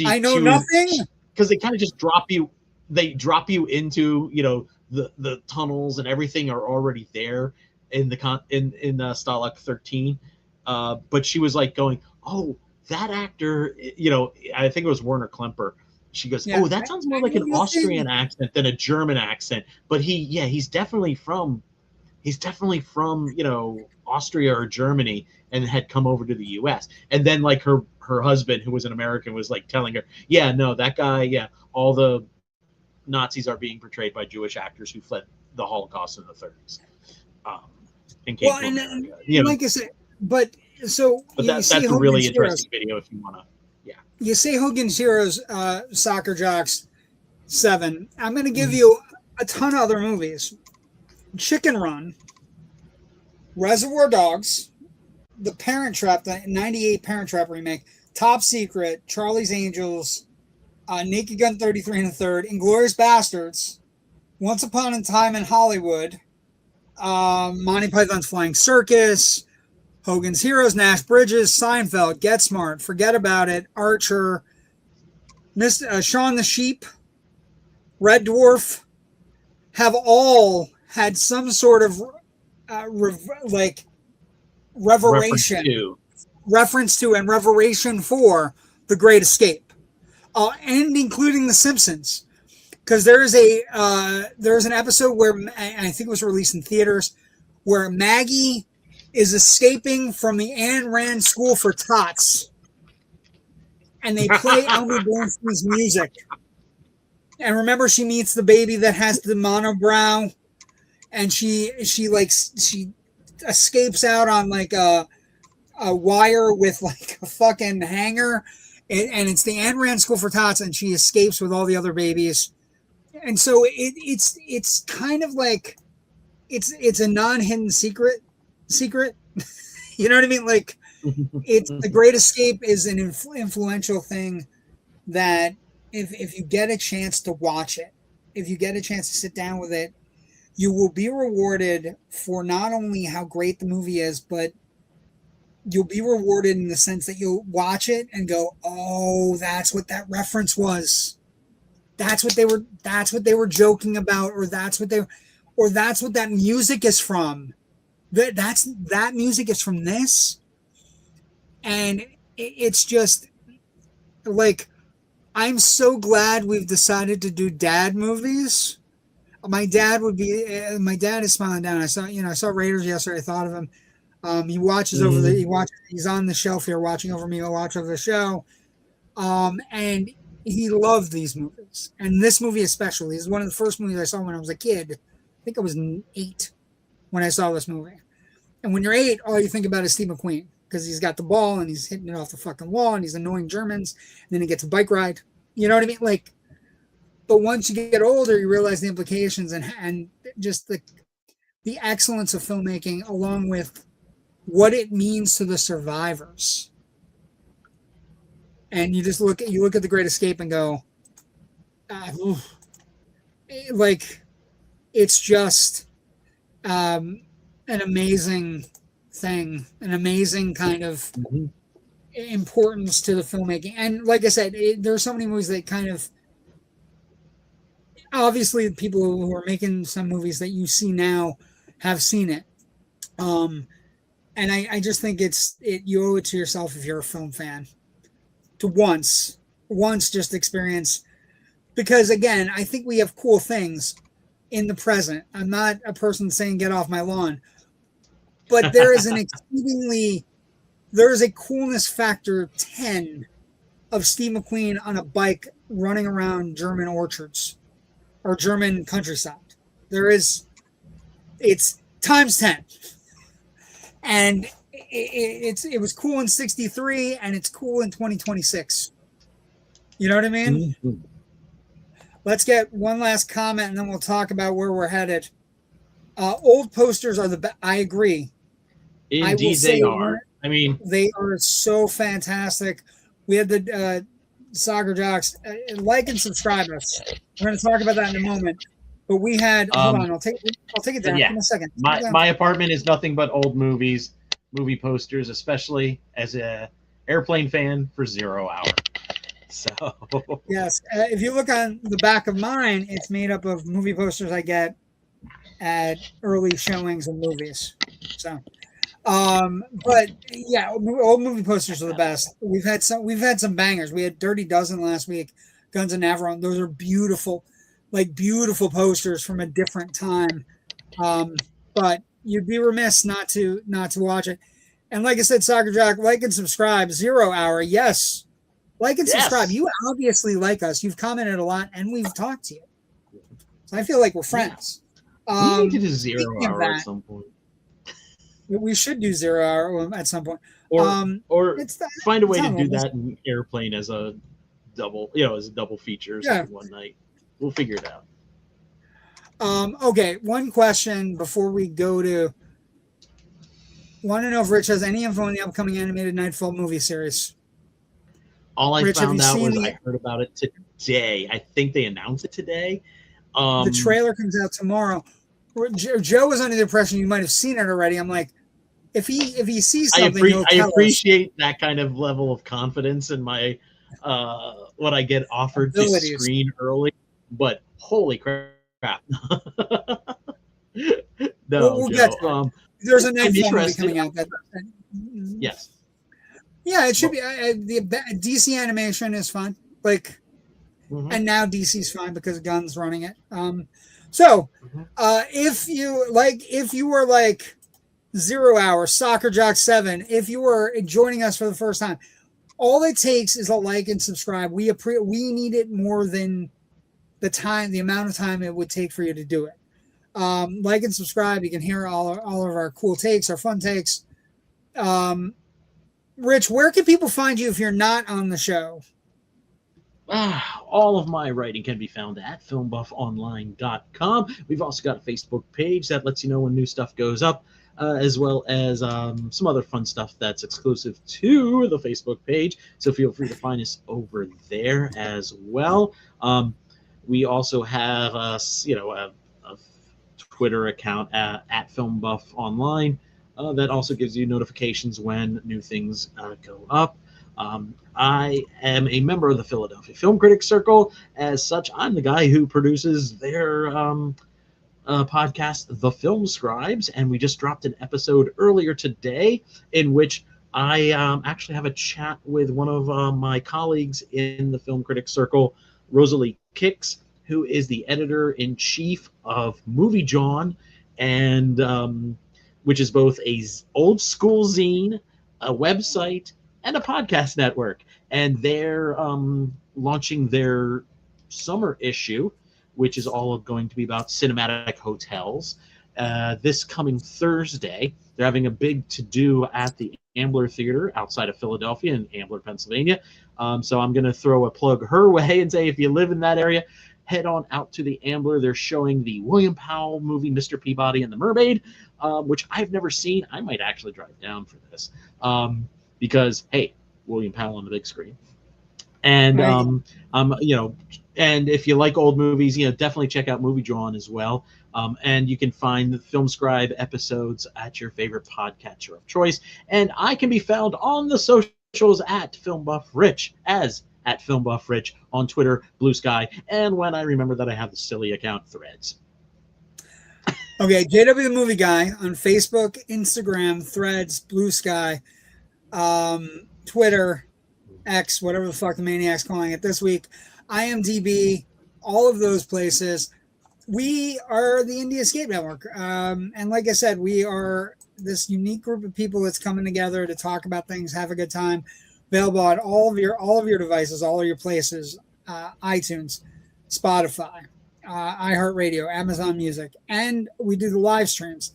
Speaker 1: I know nothing,
Speaker 2: because they kind of just drop you. They drop you into, you know, the tunnels and everything are already there in the in Stalag 13. But she was like going, "Oh, that actor," you know, I think it was Werner Klemper. She goes, "Oh, that sounds more like an Austrian accent than a German accent." But he's definitely from, you know, Austria or Germany, and had come over to the U.S. And then like her husband, who was an American, was like telling her, "Yeah, no, that guy, yeah, all the Nazis are being portrayed by Jewish actors who fled the Holocaust in the 30s." And came to America. You know,
Speaker 1: like I said, but
Speaker 2: that's a really interesting video if you want to. Yeah.
Speaker 1: You say Hogan's Heroes, Soccer Jocks 7. I'm going to give you a ton of other movies: Chicken Run, Reservoir Dogs, The Parent Trap, the '98 Parent Trap remake, Top Secret, Charlie's Angels, Naked Gun 33 1/3, Inglourious Bastards, Once Upon a Time in Hollywood, Monty Python's Flying Circus, Hogan's Heroes, Nash Bridges, Seinfeld, Get Smart, Forget About It, Archer, Shaun the Sheep, Red Dwarf, have all had some sort of reference to and reveration for The Great Escape, and including The Simpsons, because there's an episode where I think it was released in theaters where Maggie is escaping from the Ayn Rand School for Tots, and they play Elmer Bernstein's music. And remember, she meets the baby that has the monobrow, and she escapes out on like a wire with like a fucking hanger, and it's the Ayn Rand School for Tots, and she escapes with all the other babies. And so it's kind of like it's a non-hidden secret. You know what I mean? Like, it's The Great Escape is an influential thing that if you get a chance to watch it, if you get a chance to sit down with it, you will be rewarded for not only how great the movie is, but you'll be rewarded in the sense that you'll watch it and go, oh, that's what that reference was. That's what they were joking about, or that's what that music is from. That music is from this. And it's just like, I'm so glad we've decided to do dad movies. My dad is smiling down. I saw Raiders yesterday. I thought of him. He watches he's on the shelf here watching over me. I'll watch over the show. And he loved these movies. And this movie especially is one of the first movies I saw when I was a kid. I think I was 8 when I saw this movie. And when you're 8, all you think about is Steve McQueen, because he's got the ball and he's hitting it off the fucking wall and he's annoying Germans. And then he gets a bike ride. You know what I mean? Like, but once you get older, you realize the implications and just the excellence of filmmaking, along with what it means to the survivors. And you just look at The Great Escape and go, like, it's just an amazing thing, an amazing kind of importance to the filmmaking. And like I said, there are so many movies that kind of, obviously people who are making some movies that you see now have seen it. And I just think you owe it to yourself, if you're a film fan, to once just experience, because again, I think we have cool things in the present. I'm not a person saying get off my lawn, but there is a coolness factor 10 of Steve McQueen on a bike running around German orchards or German countryside. It's times 10. And it was cool in 63 and it's cool in 2026. You know what I mean? Mm-hmm. Let's get one last comment and then we'll talk about where we're headed. Old posters are I agree.
Speaker 2: Indeed, they are. I mean,
Speaker 1: they are so fantastic. We had the Soccer Jocks. Like and subscribe us. We're going to talk about that in a moment. But we had. Hold on, I'll take it down.
Speaker 2: Yeah.
Speaker 1: Give me a second.
Speaker 2: My apartment is nothing but old movies, movie posters, especially as a airplane fan for 0 Hour. So
Speaker 1: yes, if you look on the back of mine, it's made up of movie posters I get at early showings of movies. So. But yeah, old movie posters are the best. We've had some bangers. We had Dirty Dozen last week, Guns and Navarone. Those are beautiful posters from a different time. But you'd be remiss not to watch it. And like I said, Soccer Jock, like and subscribe. 0 Hour, yes. Like and subscribe. You obviously like us. You've commented a lot, and we've talked to you. So I feel like we're friends.
Speaker 2: We need to do 0 Hour at some point.
Speaker 1: We should do 0 Hour at some point,
Speaker 2: or find a way to do that in airplane as a double, as a double feature one night. We'll figure it out.
Speaker 1: Okay, one question before we go to. Want to know if Rich has any info on the upcoming animated Nightfall movie series?
Speaker 2: All I found out was I heard about it today. I think they announced it today.
Speaker 1: The trailer comes out tomorrow. Joe was under the impression you might have seen it already. I'm like, if he sees something,
Speaker 2: I appreciate that kind of level of confidence in my what I get offered to screen early. But holy crap! No,
Speaker 1: we'll get to it. There's a Nightfall movie coming out.
Speaker 2: Yes.
Speaker 1: Yeah, it should be. The DC animation is fun. And now DC's fine because Gunn's running it. If you were like 0 Hour, Soccer Jock 7. If you are joining us for the first time, all it takes is a like and subscribe. We need it more than the amount of time it would take for you to do it. Like and subscribe. You can hear all of our cool takes, our fun takes. Rich, where can people find you if you're not on the show?
Speaker 2: All of my writing can be found at filmbuffonline.com. We've also got a Facebook page that lets you know when new stuff goes up, as well as some other fun stuff that's exclusive to the Facebook page. So feel free to find us over there as well. We also have a Twitter account at filmbuffonline that also gives you notifications when new things go up. I am a member of the Philadelphia Film Critics Circle. As such, I'm the guy who produces their podcast, The Film Scribes, and we just dropped an episode earlier today in which I actually have a chat with one of my colleagues in the Film Critics Circle, Rosalie Kicks, who is the editor-in-chief of Movie John, and which is both a old school zine, a website, and a podcast network. And they're launching their summer issue, which is all going to be about cinematic hotels. This coming Thursday, they're having a big to-do at the Ambler Theater outside of Philadelphia in Ambler, Pennsylvania. So I'm going to throw a plug her way and say if you live in that area, head on out to the Ambler. They're showing the William Powell movie, Mr. Peabody and the Mermaid, which I've never seen. I might actually drive down for this. Because hey, William Powell on the big screen, and and if you like old movies, definitely check out Movie Drawn as well. And you can find the Film Scribe episodes at your favorite podcatcher of choice. And I can be found on the socials at FilmBuffRich as at FilmBuffRich on Twitter, Blue Sky, and when I remember that I have the silly account, Threads.
Speaker 1: Okay, JW the Movie Guy on Facebook, Instagram, Threads, Blue Sky. Twitter, X, whatever the fuck the maniac's calling it this week, IMDb, all of those places. We are the Indie Escape Network. And like I said, we are this unique group of people that's coming together to talk about things, have a good time. Available on all of your devices, all of your places, iTunes, Spotify, iHeartRadio, Amazon Music, and we do the live streams.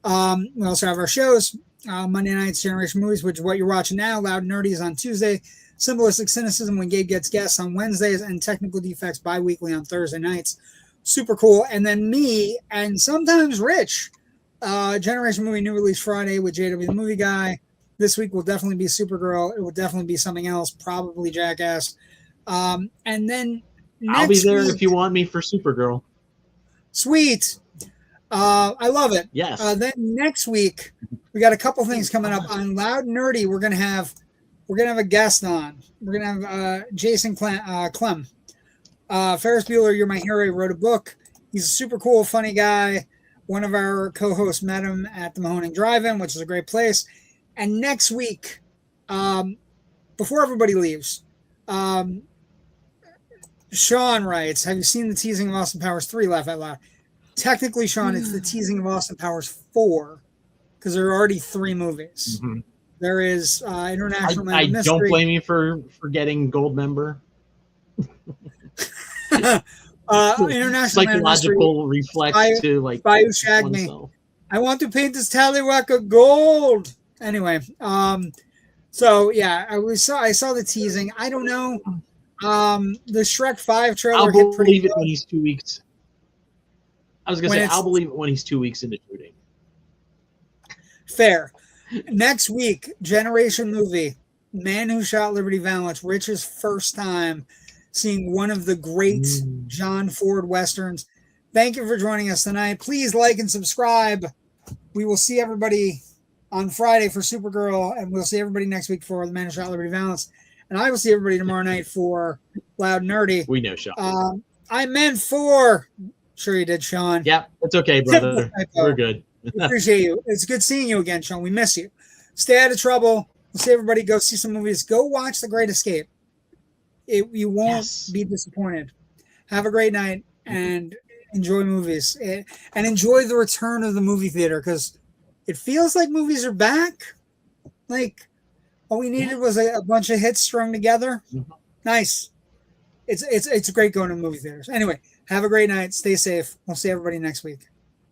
Speaker 1: We also have our shows. Monday nights, Generation Movies, which is what you're watching now. Loud Nerdy is on Tuesday. Symbolistic Cynicism when Gabe gets guests on Wednesdays, and Technical Defects bi-weekly on Thursday nights. Super cool. And then me and sometimes Rich, Generation Movie New Release Friday with JW the Movie Guy. This week will definitely be Supergirl. It will definitely be something else, probably Jackass. And then
Speaker 2: I'll be there if you want me for Supergirl.
Speaker 1: Sweet. I love it.
Speaker 2: Yes.
Speaker 1: Then next week we got a couple things coming up on Loud Nerdy. We're gonna have a guest on. We're gonna have Jason Clem. Ferris Bueller, You're My Hero, wrote a book. He's a super cool, funny guy. One of our co-hosts met him at the Mahoning Drive-In, which is a great place. And next week, before everybody leaves, Sean writes, have you seen the teasing of Austin Powers 3? Laugh out loud. Technically, Sean, it's the teasing of Austin Powers 4 because there are already 3 movies. Mm-hmm. There is International Man of Mystery.
Speaker 2: I don't blame you for getting gold member.
Speaker 1: International
Speaker 2: Psychological reflex to like
Speaker 1: Bayou Shag Me. I want to paint this tallywhacker gold. Anyway, so yeah, I saw the teasing. I don't know. The Shrek 5 trailer.
Speaker 2: I'll believe it when he's 2 weeks. I was gonna say I'll believe it when he's 2 weeks into shooting.
Speaker 1: Fair. Next week, Generation Movie, Man Who Shot Liberty Valance, Rich's first time seeing one of the great John Ford Westerns. Thank you for joining us tonight. Please like and subscribe. We will see everybody on Friday for Supergirl, and we'll see everybody next week for The Man Who Shot Liberty Valance. And I will see everybody tomorrow night for Loud Nerdy.
Speaker 2: We know, Sean.
Speaker 1: I meant for... Sure you did, Sean.
Speaker 2: Yeah, it's okay, brother. We're good.
Speaker 1: Appreciate you. It's good seeing you again, Sean. We miss you. Stay out of trouble. We'll see everybody. Go see some movies. Go watch The Great Escape. You won't be disappointed. Have a great night and enjoy movies. And enjoy the return of the movie theater because it feels like movies are back. Like all we needed was a bunch of hits strung together.
Speaker 2: Mhm.
Speaker 1: Nice. It's great going to movie theaters. Anyway, have a great night. Stay safe. We'll see everybody next week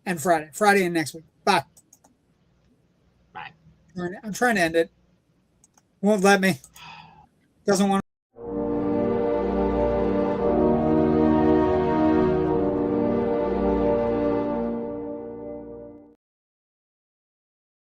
Speaker 1: and Friday and next week. Bye.
Speaker 2: Bye.
Speaker 1: I'm trying to end it. Won't let me. Doesn't want.